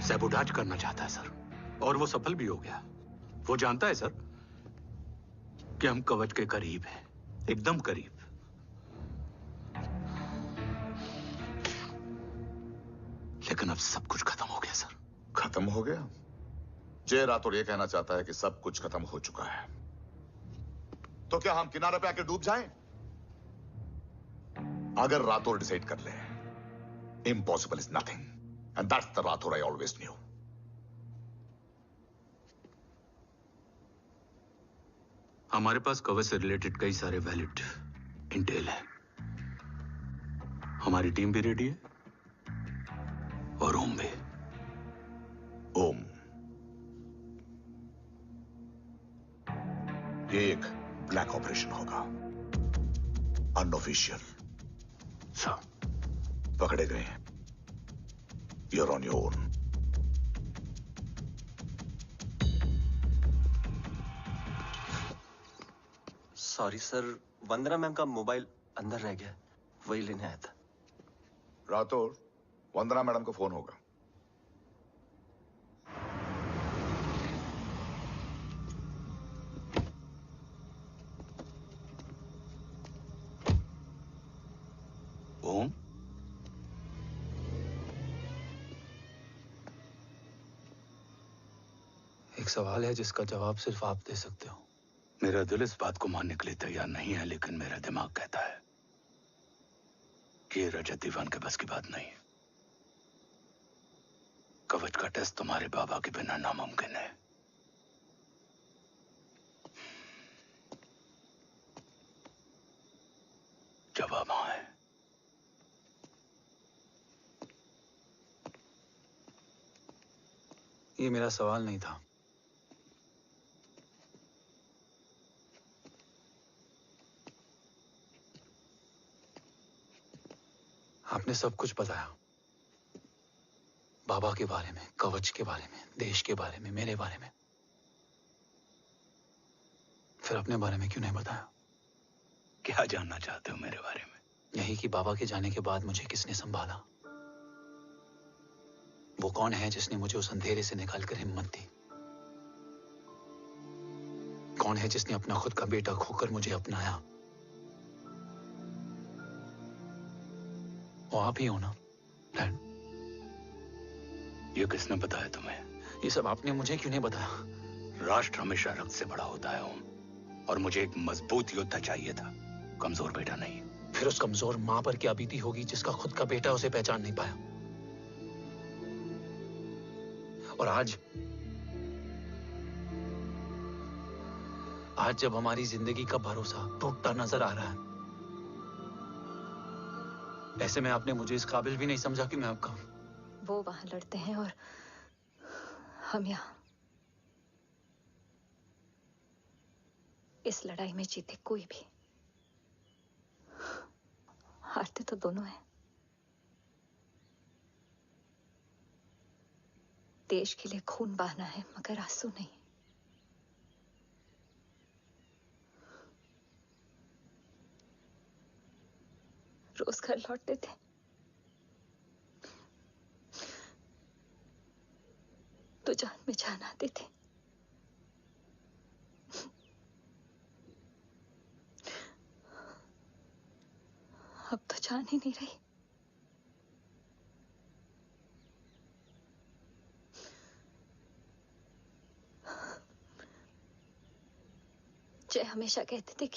सैबोटाज करना चाहता है सर, और वो सफल भी हो गया। वो जानता है सर कि हम कवच के करीब हैं, एकदम करीब। लेकिन अब सब कुछ खत्म हो गया सर। खत्म हो गया? जय राठौर ये कहना चाहता है कि सब कुछ खत्म हो चुका है। तो क्या हम किनारे पे आके डूब जाएं? अगर राठौर डिसाइड कर ले, impossible is nothing, and that's the Rathore I always new. हमारे पास कवच से रिलेटेड कई सारे वैलिड इंटेल है। हमारी टीम भी रेडी है और ओम भी। ओम, ये एक ब्लैक ऑपरेशन होगा, अनऑफिशियल। सर, पकड़े गए, you're on your own. Sorry sir, Vandana ma'am का मोबाइल अंदर रह गया, वही लेने आया था। राठौर, वंदना मैडम को फोन होगा। ओम, एक सवाल है जिसका जवाब सिर्फ आप दे सकते हो। मेरा दिल इस बात को मानने के लिए तैयार नहीं है, लेकिन मेरा दिमाग कहता है कि ये रजत दीवान के बस की बात नहीं है। कवच का टेस्ट तुम्हारे बाबा के बिना नामुमकिन है। जवाब हाँ है। ये मेरा सवाल नहीं था। आपने सब कुछ बताया, बाबा के बारे में, कवच के बारे में, देश के बारे में, मेरे बारे में। फिर अपने बारे में क्यों नहीं बताया? क्या जानना चाहते हो मेरे बारे में? यही कि बाबा के जाने के बाद मुझे किसने संभाला? वो कौन है जिसने मुझे उस अंधेरे से निकालकर हिम्मत दी? कौन है जिसने अपना खुद का बेटा खोकर मुझे अपनाया? वो आप ही हो ना, डैड? ये किसने बताया तुम्हें? ये सब आपने मुझे क्यों नहीं बताया? राष्ट्र हमेशा रक्त से बड़ा होता है ओम, और मुझे एक मजबूत योद्धा चाहिए था, कमजोर बेटा नहीं। फिर उस कमजोर मां पर क्या बीती होगी जिसका खुद का बेटा उसे पहचान नहीं पाया? और आज जब हमारी जिंदगी का भरोसा टूटता नजर आ रहा है, ऐसे में आपने मुझे इस काबिल भी नहीं समझा कि मैं आपका। वो वहां लड़ते हैं और हम यहाँ। इस लड़ाई में जीते कोई भी, हारते तो दोनों हैं। देश के लिए खून बहाना है, मगर आंसू नहीं। रोज घर लौटते थे, तो जान में जान आते थे। अब तो जान ही नहीं रही। जय हमेशा कहते थे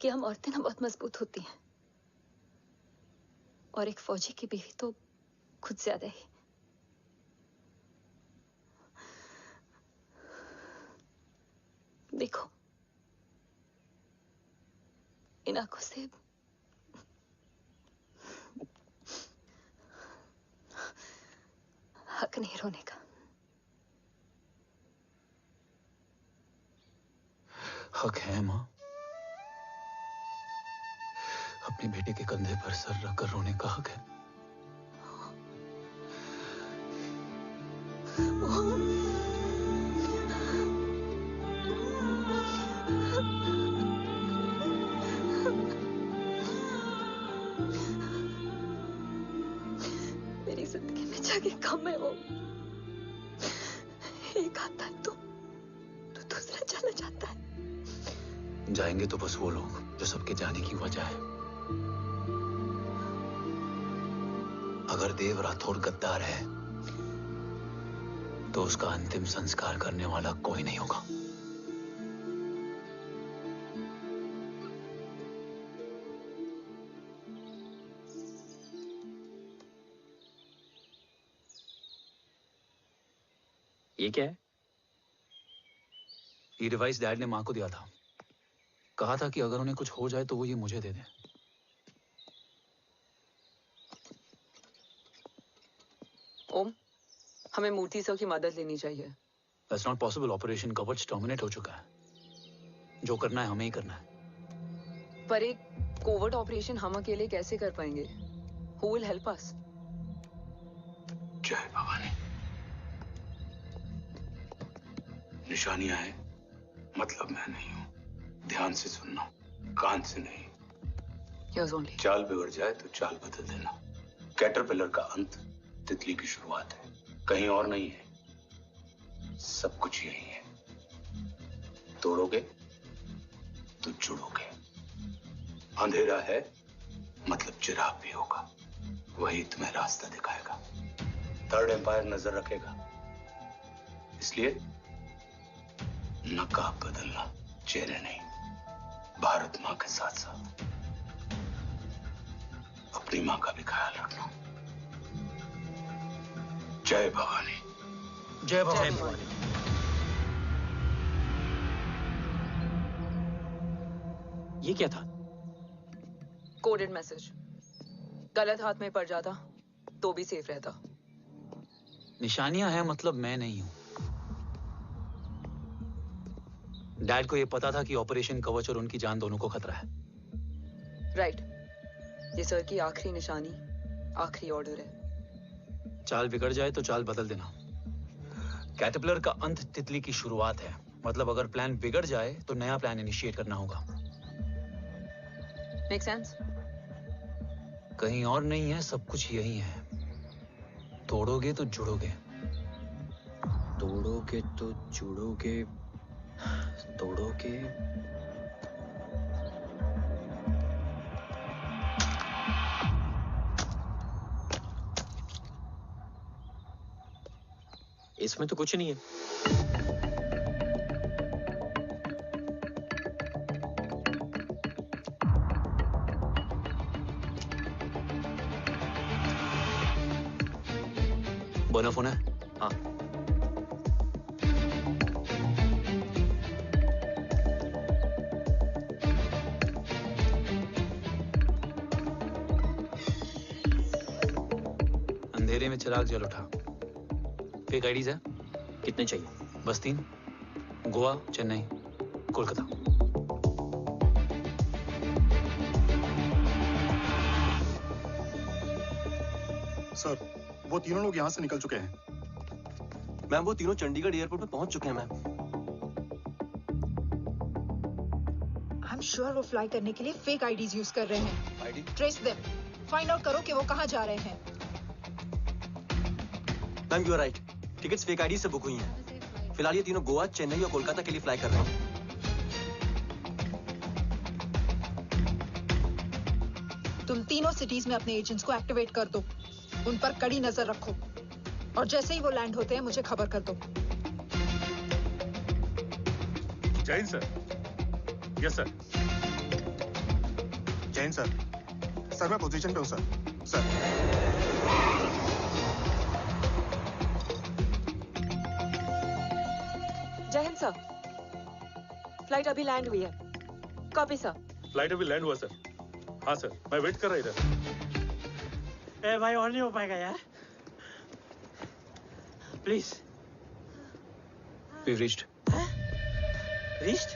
कि हम औरतें ना बहुत मजबूत होती हैं, और एक फौजी की बीवी तो खुद ज्यादा ही। देखो, इन आंखों से हक नहीं रोने का। हक है माँ। अपने बेटे के कंधे पर सर रखकर रोने का हक है। मेरी जिंदगी में जगह कम है वो। एक आता है तो दूसरा चला जाता है। जाएंगे तो बस वो लोग जो सबके जाने की वजह है। अगर देव राठौर गद्दार है तो उसका अंतिम संस्कार करने वाला कोई नहीं होगा। ये क्या है? ये डिवाइस डैड ने मां को दिया था। कहा था कि अगर उन्हें कुछ हो जाए तो वो ये मुझे दे दें। ओम, हमें मूर्ति सर की मदद लेनी चाहिए। That's not possible. ऑपरेशन कवच टर्मिनेट हो चुका है। जो करना है हमें ही करना है। पर एक कोवर्ट ऑपरेशन हम अकेले कैसे कर पाएंगे? Who will help us? जय भवानी। निशानियां हैं, मतलब मैं नहीं हूं। ध्यान से सुनना, कान से नहीं। Here's only. चाल बिगड़ जाए तो चाल बदल देना। कैटरपिलर का अंत तितली की शुरुआत है, कहीं और नहीं है। सब कुछ यही है। तोड़ोगे तो जुड़ोगे। अंधेरा है मतलब चिराग भी होगा, वही तुम्हें रास्ता दिखाएगा। थर्ड एम्पायर नजर रखेगा, इसलिए नकाब बदलना, चेहरे नहीं। भारत माँ के साथ साथ अपनी माँ का भी ख्याल रखना। जय भवानी। जय भवानी। ये क्या था? Coded message. गलत हाथ में पड़ जाता तो भी सेफ रहता। निशानियां हैं मतलब मैं नहीं हूं। डैड को ये पता था कि ऑपरेशन कवच और उनकी जान दोनों को खतरा है। राइट। ये सर की आखिरी निशानी, आखिरी ऑर्डर है। चाल बिगड़ जाए तो चाल बदल देना। कैटरपिलर का अंत तितली की शुरुआत है, मतलब अगर प्लान बिगड़ जाए तो नया प्लान इनिशिएट करना होगा। Make sense? कहीं और नहीं है, सब कुछ यही है। तोड़ोगे तो जुड़ोगे। तोड़ोगे तो जुड़ोगे। तोड़ोगे। इसमें तो कुछ नहीं है। बोना फोन है? हाँ। अंधेरे में चिराग जल उठा। फेक आईडीज है? कितने चाहिए? बस 3। गोवा, चेन्नई, कोलकाता। सर, वो तीनों लोग यहाँ से निकल चुके हैं। मैम, वो तीनों चंडीगढ़ एयरपोर्ट पे पहुंच चुके हैं मैम। आई एम श्योर वो फ्लाई करने के लिए फेक आईडीज यूज कर रहे हैं। ID? Trace them, find out करो कि वो कहाँ जा रहे हैं। Ma'am, you are right. Tickets fake ID से बुक हुई हैं। फिलहाल ये तीनों गोवा, चेन्नई और कोलकाता के लिए फ्लाई कर रहे हैं। तुम तीनों सिटीज में अपने एजेंट्स को एक्टिवेट कर दो। उन पर कड़ी नजर रखो और जैसे ही वो लैंड होते हैं मुझे खबर कर दो। Jain sir. Yes sir. Jain sir. Sir मैं पोजीशन पे हूँ सर। सर। जय हिंद सर। फ्लाइट अभी लैंड हुई है। Copy sir. फ्लाइट अभी लैंड हुआ सर। हाँ सर, मैं वेट कर रहा इधर। ए भाई और नहीं हो पाएगा यार, प्लीज। We've reached. Reached?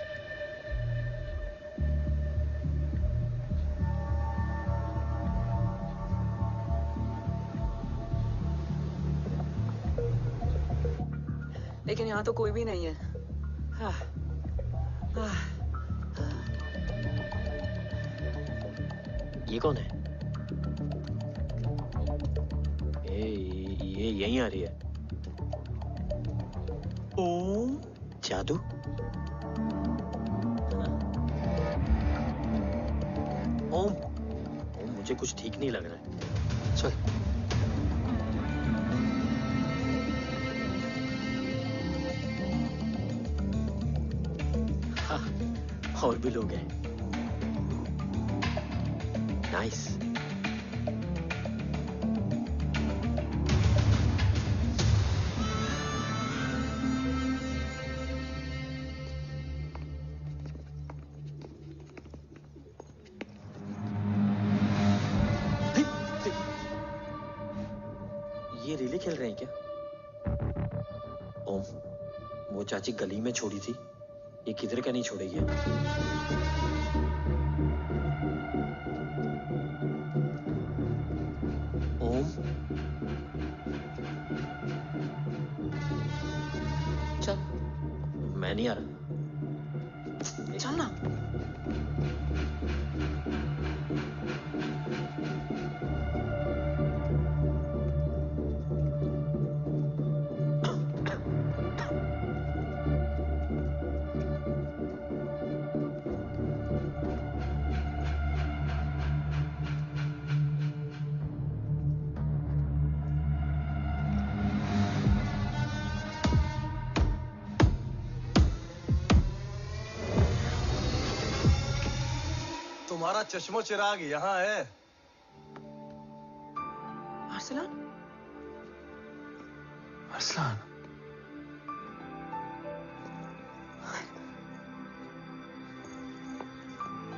लेकिन यहाँ तो कोई भी नहीं है। ये कौन है? ये यहीं आ रही है। ओम जादू? ओम मुझे कुछ ठीक नहीं लग रहा है। चल। हाँ, और भी लोग हैं। नाइस। ये रिले खेल रहे हैं क्या? ओम, वो चाची गली में छोड़ी थी, ये किधर का नहीं छोड़ेगी। ओम, चल। मैं नहीं आ रहा। चल ना। तुम्हारा चश्मो चिराग यहाँ है। Arsalan? Arsalan?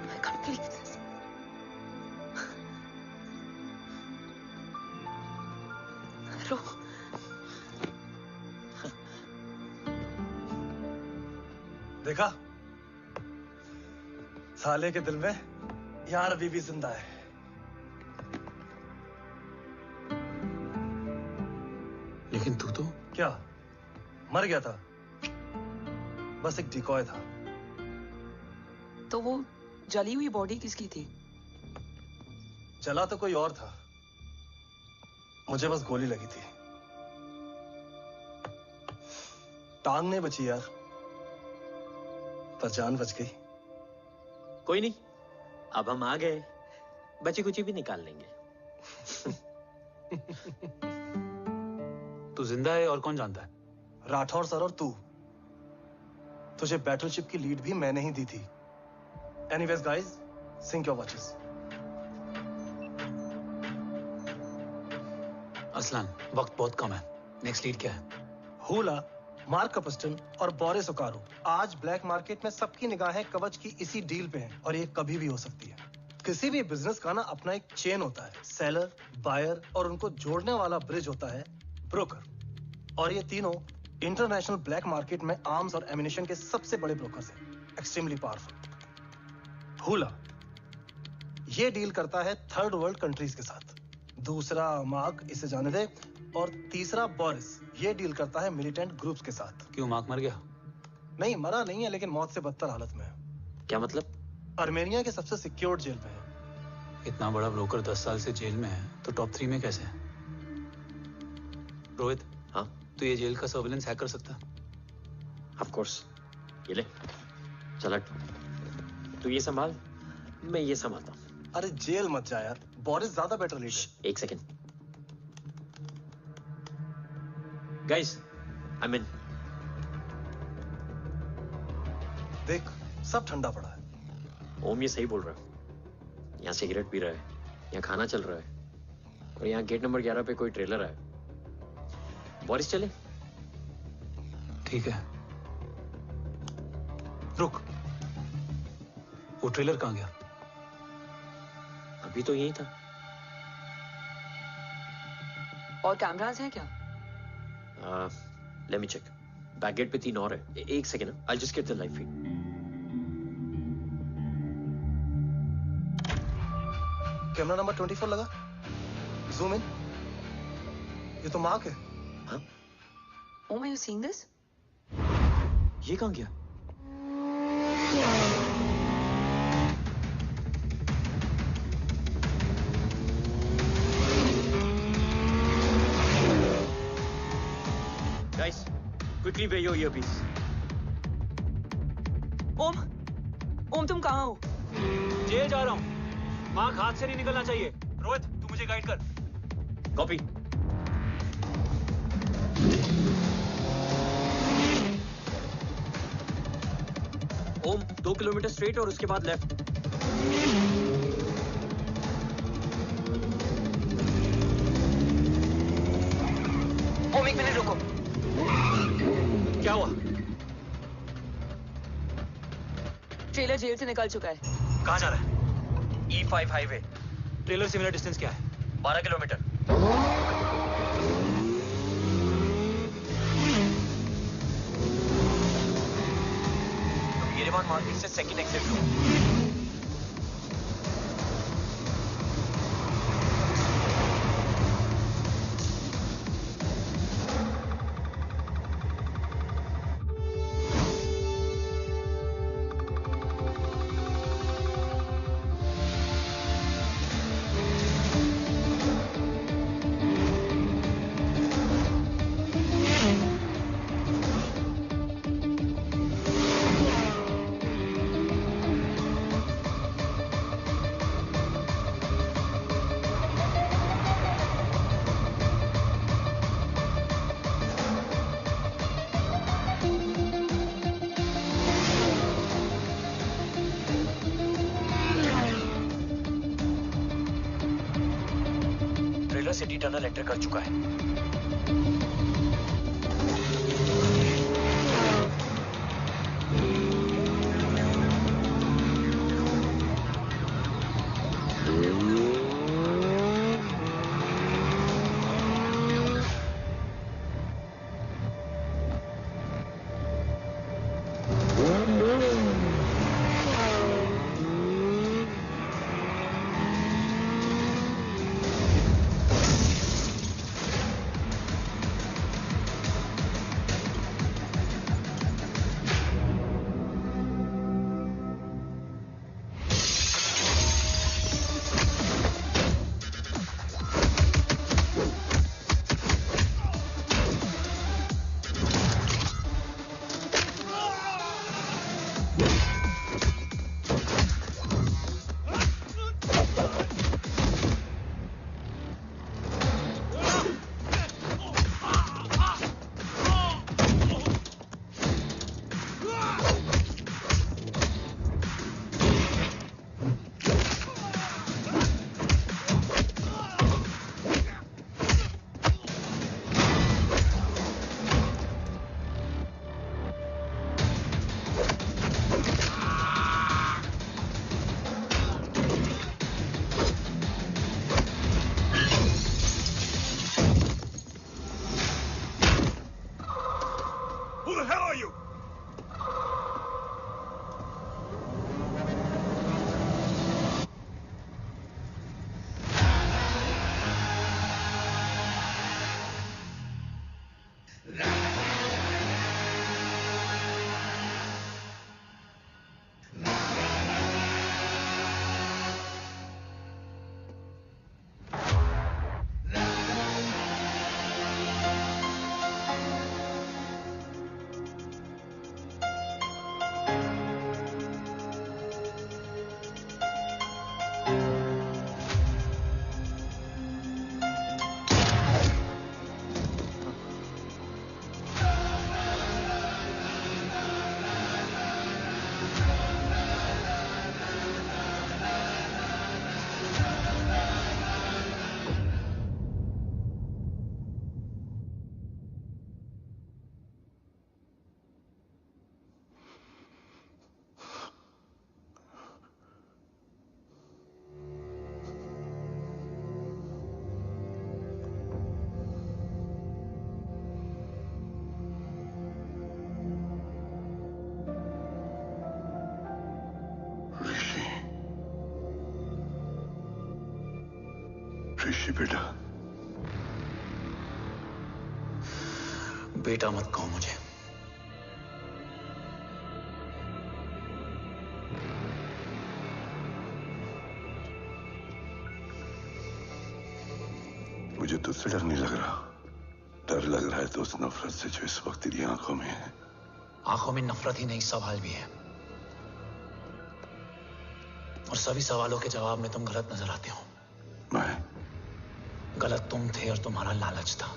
I can't believe this. रो। देखा? साले के दिल में यार बीबी जिंदा है। लेकिन तू तो क्या मर गया था? बस एक डिकॉय था। तो वो जली हुई बॉडी किसकी थी? जला तो कोई और था, मुझे बस गोली लगी थी। टांग नहीं बची यार, पर जान बच गई। कोई नहीं, अब हम आ गए, बची कुची भी निकाल लेंगे। तू जिंदा है और कौन जानता है? राठौर सर और तू। तुझे बैटलशिप की लीड भी मैंने ही दी थी। Anyways guys, sync your watches. Arsalan, वक्त बहुत कम है। नेक्स्ट लीड क्या है? हुला, मार्क कपस्टन और बोरिस ओकारो। आज ब्लैक मार्केट में सबकी निगाहें कवच की इसी डील पे हैं और ये कभी भी हो सकती है। किसी भी बिजनेस का ना अपना एक चेन होता है, सेलर, बायर और उनको जोड़ने वाला ब्रिज होता है ब्रोकर। और ये तीनों इंटरनेशनल ब्लैक मार्केट में आर्म्स और एमिनेशन के सबसे बड़े ब्रोकर्स हैं, एक्सट्रीमली पावरफुल। हुला ये डील करता है थर्ड वर्ल्ड कंट्रीज के साथ। दूसरा मार्क, इसे जाने दे। और तीसरा बोरिस, ये डील करता है मिलिटेंट ग्रुप्स के साथ। क्यों, मार्क मर गया? नहीं, मरा नहीं है, लेकिन मौत से बदतर हालत में है। क्या मतलब? आर्मेनिया के सबसे सिक्योर्ड जेल में है। इतना बड़ा ब्रोकर 10 साल से जेल में है, तो टॉप 3 में कैसे है? रोहित, हाँ? तो ये जेल का सर्विलेंस हैक कर सकता? Of course. ये ले, चल हट। तू ये संभाल, मैं ये संभालता हूँ। अरे जेल मत जा यार, बोरिस ज्यादा बेटर लीडर। एक सेकेंड गाइस, आई मीन। देख, सब ठंडा पड़ा है। ओम ये सही बोल रहा है। यहाँ सिगरेट पी रहा है, यहाँ खाना चल रहा है, और यहाँ गेट नंबर 11 पे कोई ट्रेलर है। बोरिस चले? ठीक है, रुक। वो ट्रेलर कहाँ गया? अभी तो यही था। और कैमरास हैं क्या? Let me check. Back gate पे 3 और है। एक second, I just get the live feed. Camera number 24 लगा। Zoom in. ये तो मार्क है। हाँ? Oh, are you seeing this? ये कहाँ गया? Guys, quickly wear your earpiece. ओम तुम कहाँ हो? जेल जा रहा हूँ। मार्क हाथ से नहीं निकलना चाहिए। रोहित, तू मुझे गाइड कर। कॉपी। ओम 2 किलोमीटर स्ट्रेट और उसके बाद लेफ्ट। ओम 1 मिनट रुको। क्या हुआ? ट्रेलर जेल से निकल चुका है। कहाँ जा रहा है? E5 highway. ट्रेलर से मेरा डिस्टेंस क्या है? 12 किलोमीटर। येरेवान मार्केट से सेकंड एग्जिट लो। सिटी टनल एंटर कर चुका है। ऋषि बेटा, बेटा मत कहो मुझे। मुझे तुझसे डर नहीं लग रहा, डर लग रहा है तो उस नफरत से जो इस वक्त तेरी आंखों में है। आंखों में नफरत ही नहीं, सवाल भी है, और सभी सवालों के जवाब में तुम गलत नजर आते हो। मैं गलत तुम थे और तुम्हारा लालच था।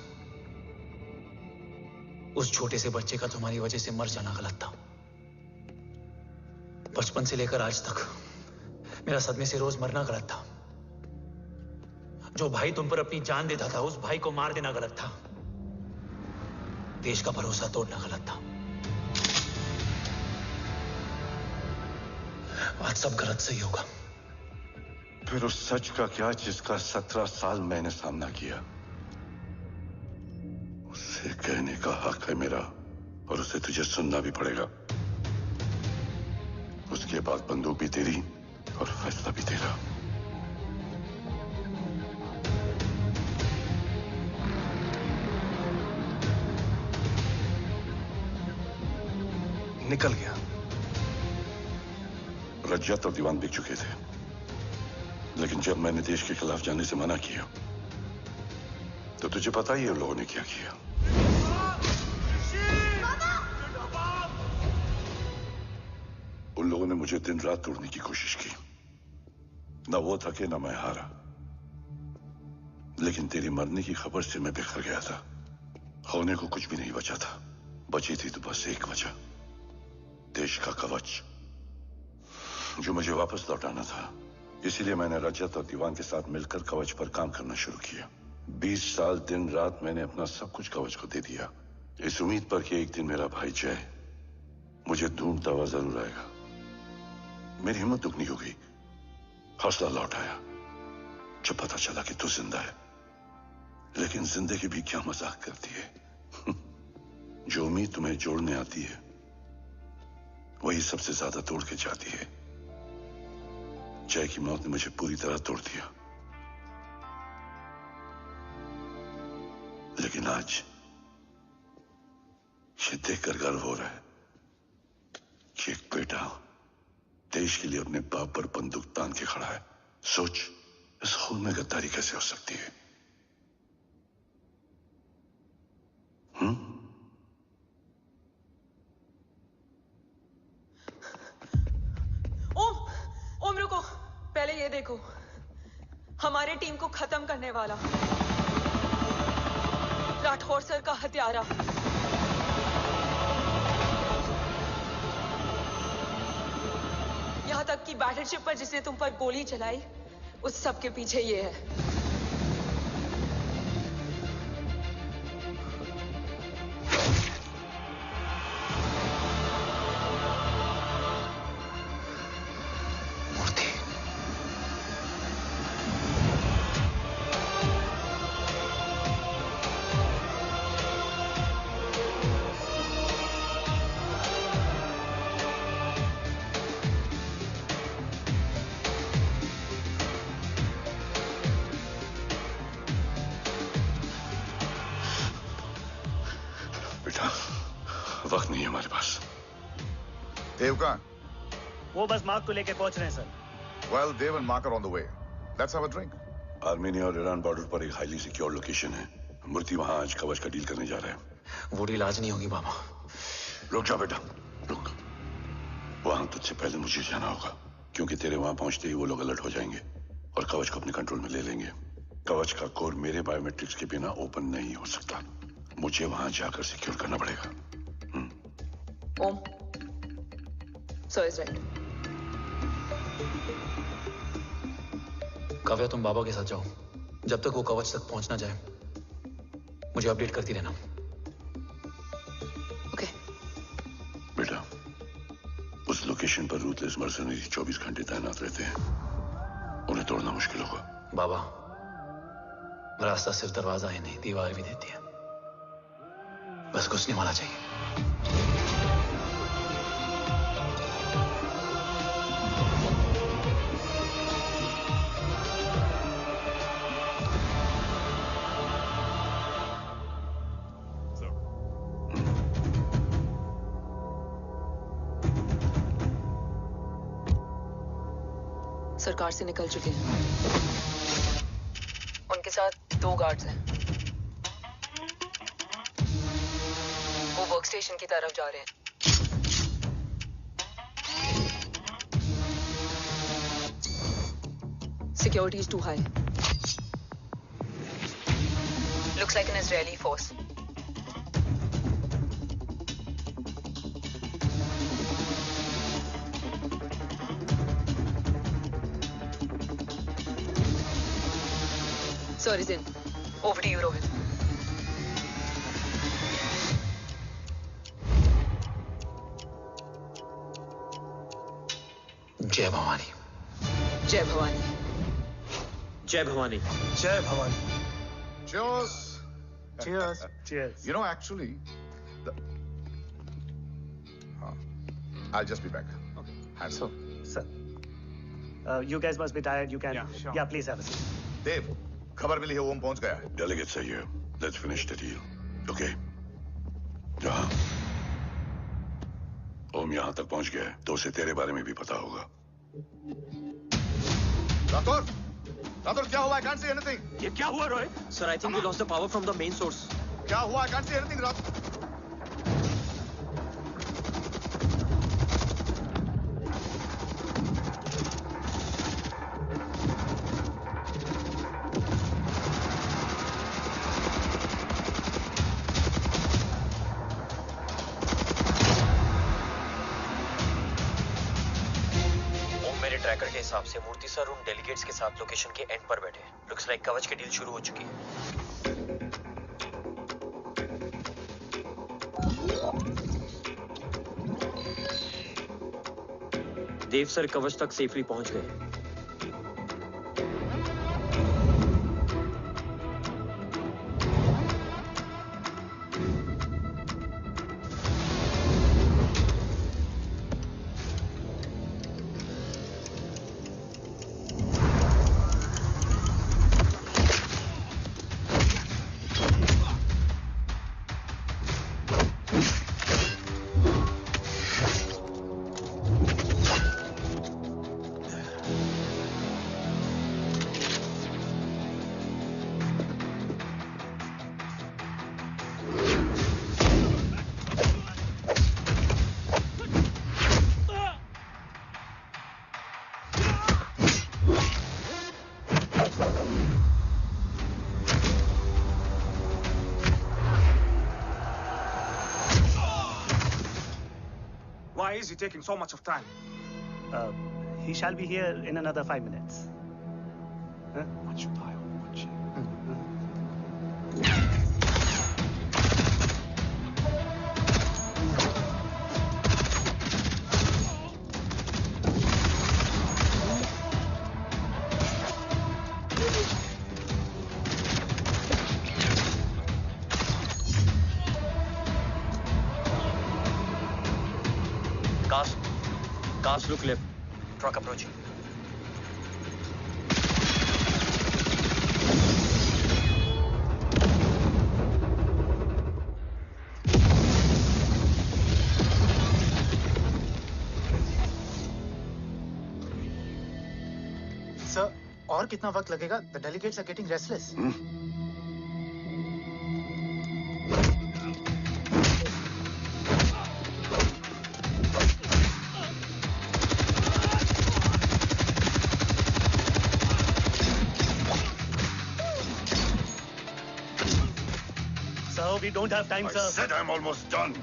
उस छोटे से बच्चे का तुम्हारी वजह से मर जाना गलत था। बचपन से लेकर आज तक मेरा सदमे से रोज मरना गलत था। जो भाई तुम पर अपनी जान देता था, उस भाई को मार देना गलत था। देश का भरोसा तोड़ना गलत था। आज सब गलत सही होगा। फिर उस सच का क्या जिसका 17 साल मैंने सामना किया? उसे कहने का हक है मेरा, और उसे तुझे सुनना भी पड़ेगा। उसके बाद बंदूक भी तेरी और फैसला भी तेरा। निकल गया। रजत और दीवान बिक चुके थे, लेकिन जब मैंने देश के खिलाफ जाने से मना किया तो तुझे पता ही है उन लोगों ने क्या किया। उन लोगों ने मुझे दिन रात तोड़ने की कोशिश की। ना वो थके ना मैं हारा, लेकिन तेरी मरने की खबर से मैं बिखर गया था। होने को कुछ भी नहीं बचा था। बची थी तो बस एक वजह, देश का कवच, जो मुझे वापस लौटाना था। इसीलिए मैंने रजत और दीवान के साथ मिलकर कवच पर काम करना शुरू किया। 20 साल दिन रात मैंने अपना सब कुछ कवच को दे दिया, इस उम्मीद पर कि एक दिन मेरा भाई जय मुझे ढूंढता हुआ जरूर आएगा। मेरी हिम्मत दुगनी हो गई, हौसला लौट आया जब पता चला कि तू जिंदा है। लेकिन जिंदगी भी क्या मजाक करती है। जो उम्मीद तुम्हें जोड़ने आती है वही सबसे ज्यादा तोड़ के जाती है। जय की मौत ने मुझे पूरी तरह तोड़ दिया, लेकिन आज ये देखकर गर्व हो रहा है कि एक बेटा देश के लिए अपने बाप पर बंदूक तान के खड़ा है। सोच, इस खून में गद्दारी कैसे हो सकती है? ओम रुको, पहले ये देखो, हमारे टीम को खत्म करने वाला राठौर सर का हत्यारा। यहां तक कि बैटलशिप पर जिसने तुम पर गोली चलाई, उस सब के पीछे ये है। वक्त नहीं है हमारे पास। देव कहाँ? वो बस मार्क को लेके पहुंच रहे हैं sir. Well, Dev and Mark are on the way. Let's have a drink. Armenia और ईरान बॉर्डर पर एक हाईली सिक्योर लोकेशन है। मूर्ति वहां आज कवच का डील करने जा रहे हैं। वो डील आज नहीं होगी बाबा। रुक जा बेटा, रुक। वहां तुझसे पहले मुझे जाना होगा, क्योंकि तेरे वहां पहुंचते ही वो लोग अलर्ट हो जाएंगे और कवच को अपने कंट्रोल में ले लेंगे। कवच का कोड मेरे बायोमेट्रिक्स के बिना ओपन नहीं हो सकता। मुझे वहां जाकर सिक्योर करना पड़ेगा। ओम, सो इज राइट। काव्या, तुम बाबा के साथ जाओ। जब तक वो कवच तक पहुंच ना जाए मुझे अपडेट करती रहना। ओके। बेटा, उस लोकेशन पर रूथलेस मर्सनरी 24 घंटे तैनात रहते हैं। उन्हें तोड़ना मुश्किल होगा। बाबा, रास्ता सिर्फ दरवाजा ही नहीं, दीवार भी देती है। बस घुसने वाला चाहिए। सरकार से निकल चुके हैं। उनके साथ 2 गार्ड्स हैं। वो वर्क स्टेशन की तरफ जा रहे हैं। Security is too high. Looks like an Israeli force. Sir is in. Over to you, Rohit. जय भवानी। जय भवानी। जय भवानी। जय Bhavani. Cheers. Cheers. Cheers. You know, actually, I'll just be back. Hands So, sir, you guys must be tired. You can. Yeah, please have a seat. देव, खबर मिली है ओम पहुंच गया है। Delegate सही है। Let's finish the deal. Okay? जहाँ ओम यहाँ तक पहुंच गया है, तो उसे तेरे बारे में भी पता होगा। राठौर, राठौर क्या हुआ? I can't see anything. ये क्या हुआ Rohit? Sir, I think we lost the power from the main source. क्या हुआ? I can't see anything, Rathore. Tracker के हिसाब से मूर्ति सर उन डेलीगेट्स के साथ लोकेशन के एंड पर बैठे। लुक्स लाइक कवच की डील शुरू हो चुकी है। देव सर कवच तक सेफली पहुंच गए। Why is he taking so much of time? He shall be here in another 5 minutes. Cast, look left. Truck approaching. Sir, और कितना वक्त लगेगा? The delegates are getting restless. We don't have time, sir. I said I'm almost done.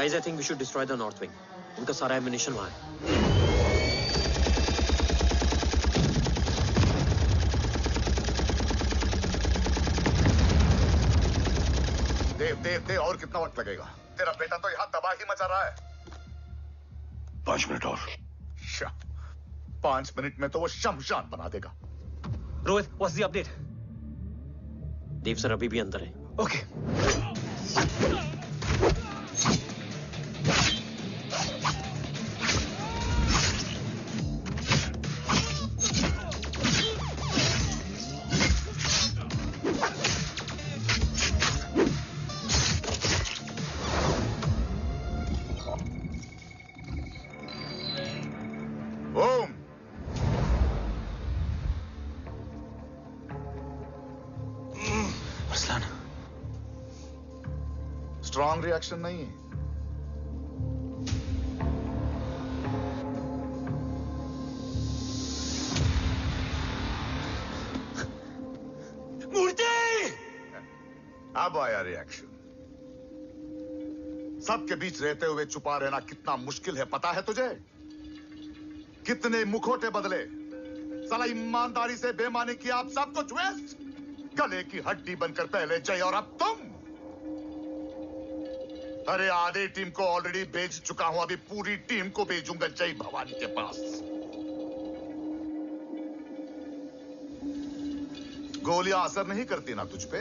Guys, I think we should destroy the north wing. उनका सारा ammunition वहाँ है. देव और कितना वक्त लगेगा? तेरा बेटा तो यहाँ तबाही मचा रहा है. 5 मिनट और. 5 मिनट में तो वो शमशान बना देगा. Rohit, what's the update? Dev sir अभी भी अंदर है. Okay. स्ट्रॉन्ग रिएक्शन नहीं है. मूर्ति! अब आया रिएक्शन. सबके बीच रहते हुए छुपा रहना कितना मुश्किल है पता है तुझे? कितने मुखौटे बदले. साला ईमानदारी से बेईमानी किया, आप सब कुछ वेस्ट. गले की हड्डी बनकर पहले जय और अब तुम. अरे आधे टीम को ऑलरेडी भेज चुका हूं, अभी पूरी टीम को भेजूंगा जय भवानी के पास. गोलियां असर नहीं करती ना तुझ पे.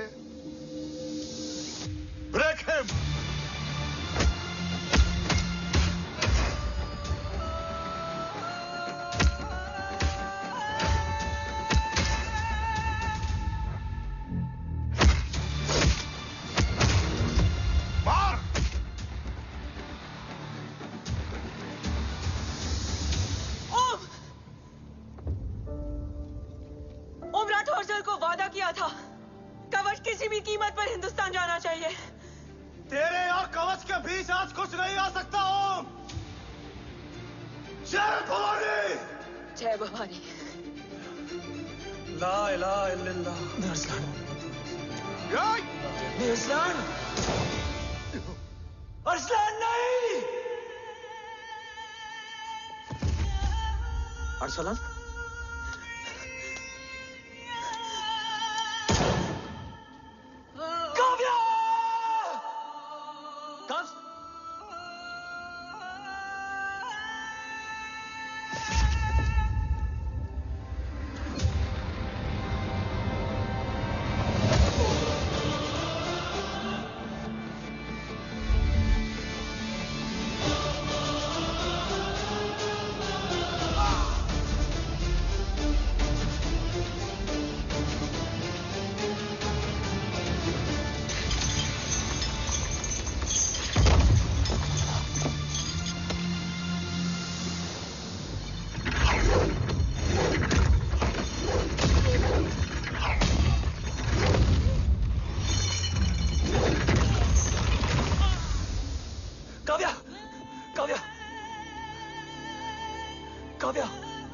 Break him. Arsalan?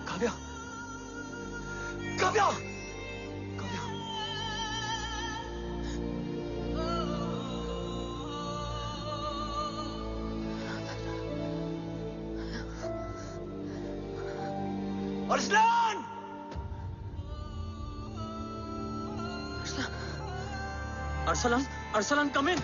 Kavya! Arsalan! Arsalan, Arsalan, come in.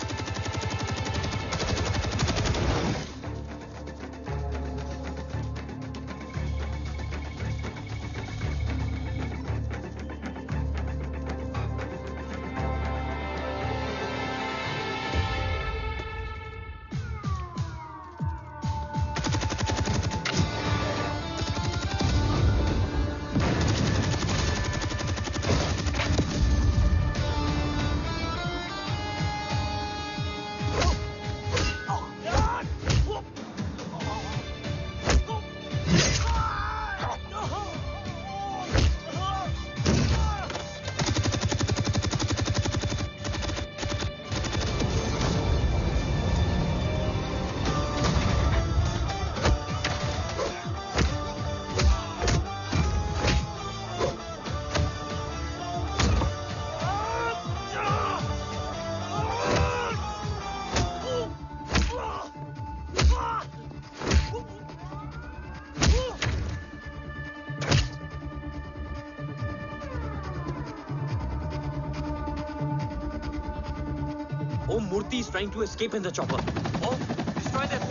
Mufti is trying to escape in the chopper. Oh, destroy them.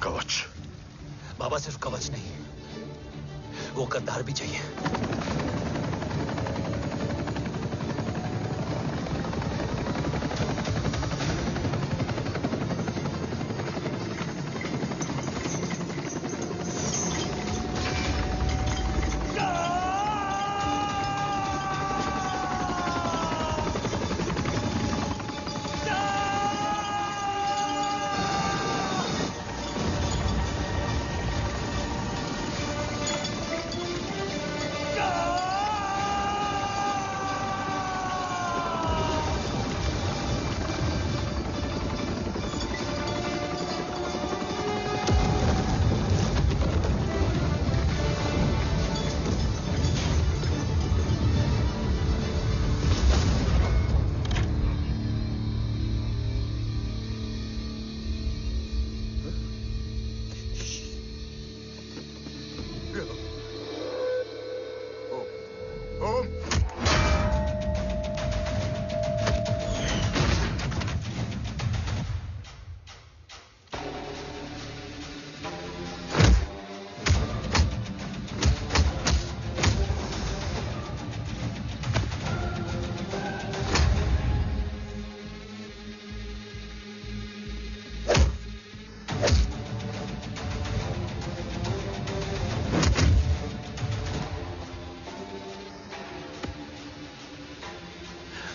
कवच। बाबा सिर्फ कवच नहीं, वो गद्दार भी चाहिए।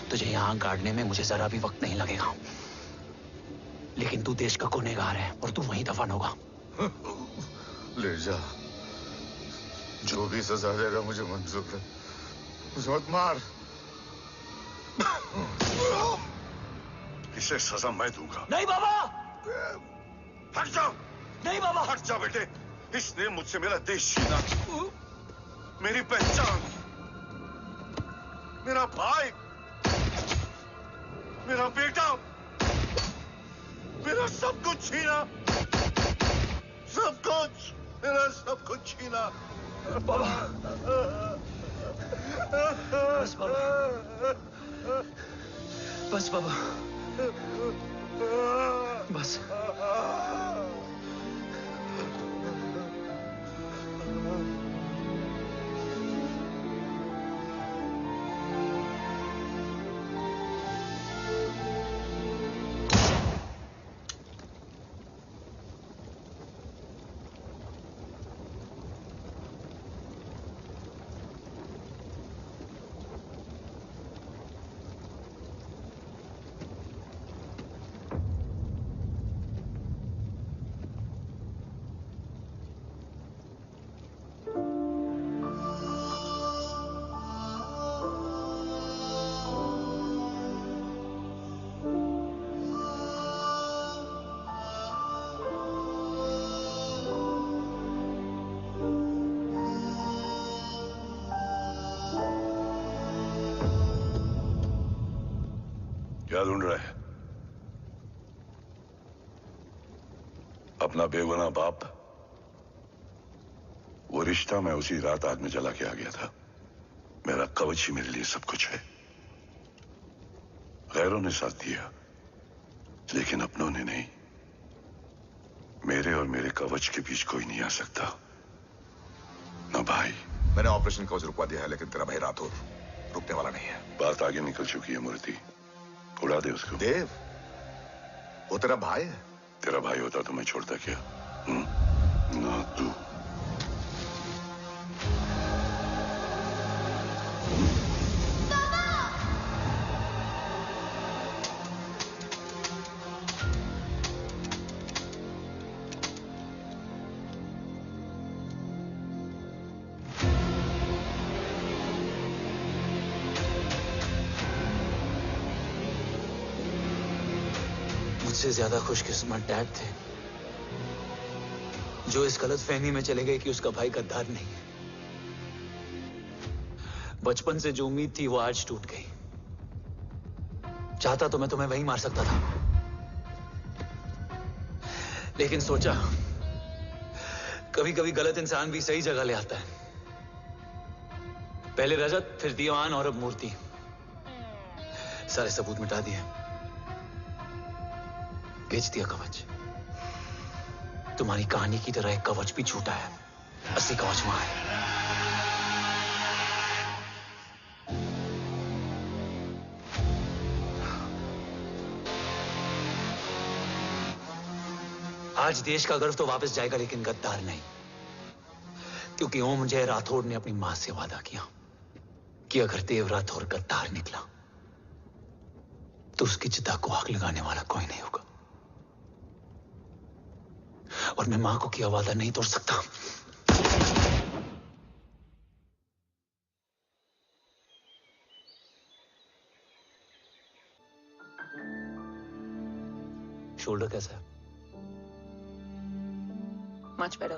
तुझे यहां गाड़ने में मुझे जरा भी वक्त नहीं लगेगा, लेकिन तू देश का गुनहगार है और तू वहीं दफन होगा। ले जा, जो भी सजा देगा मुझे मंजूर है, मुझे मत मार। इसे सजा मैं दूंगा। नहीं बाबा, हट जाओ। नहीं बाबा, हट जा बेटे। इसने मुझसे मेरा देश छीना, मेरी पहचान, मेरा भाई, मेरा बेटा, मेरा सब कुछ छीना, सब कुछ, मेरा सब कुछ छीना। बाबा, बस बाबा, बस बाबा, बस। क्या ढूंढ रहा है? अपना बेगुनाह बाप। वो रिश्ता मैं उसी रात आग में जला के आ गया था। मेरा कवच ही मेरे लिए सब कुछ है। गैरों ने साथ दिया, लेकिन अपनों ने नहीं। मेरे और मेरे कवच के बीच कोई नहीं आ सकता, ना भाई। मैंने ऑपरेशन कवच रुकवा दिया है, लेकिन तेरा भाई राठौर रुकने वाला नहीं है। बात आगे निकल चुकी है मूर्ति, उड़ा दे उसको। देव, वो तेरा भाई है। तेरा भाई होता तो मैं छोड़ता क्या? ना तू। मुझसे ज्यादा खुशकिस्मत डैड थे, जो इस गलत फहमी में चले गए कि उसका भाई गद्दार नहीं है। बचपन से जो उम्मीद थी वो आज टूट गई। चाहता तो मैं तुम्हें वहीं मार सकता था, लेकिन सोचा कभी कभी गलत इंसान भी सही जगह ले आता है। पहले रजत, फिर दीवान और अब मूर्ति। सारे सबूत मिटा दिए, बेच दिया कवच। तुम्हारी कहानी की तरह एक कवच भी छूटा है, असली कवच वहां है। आज देश का गर्व तो वापस जाएगा, लेकिन गद्दार नहीं, क्योंकि ओम जय राठौड़ ने अपनी मां से वादा किया कि अगर देव राठौड़ गद्दार निकला तो उसकी चिता को आग लगाने वाला कोई नहीं होगा। और मैं मां को किया वादा नहीं तोड़ सकता। शोल्डर कैसा है? Much better.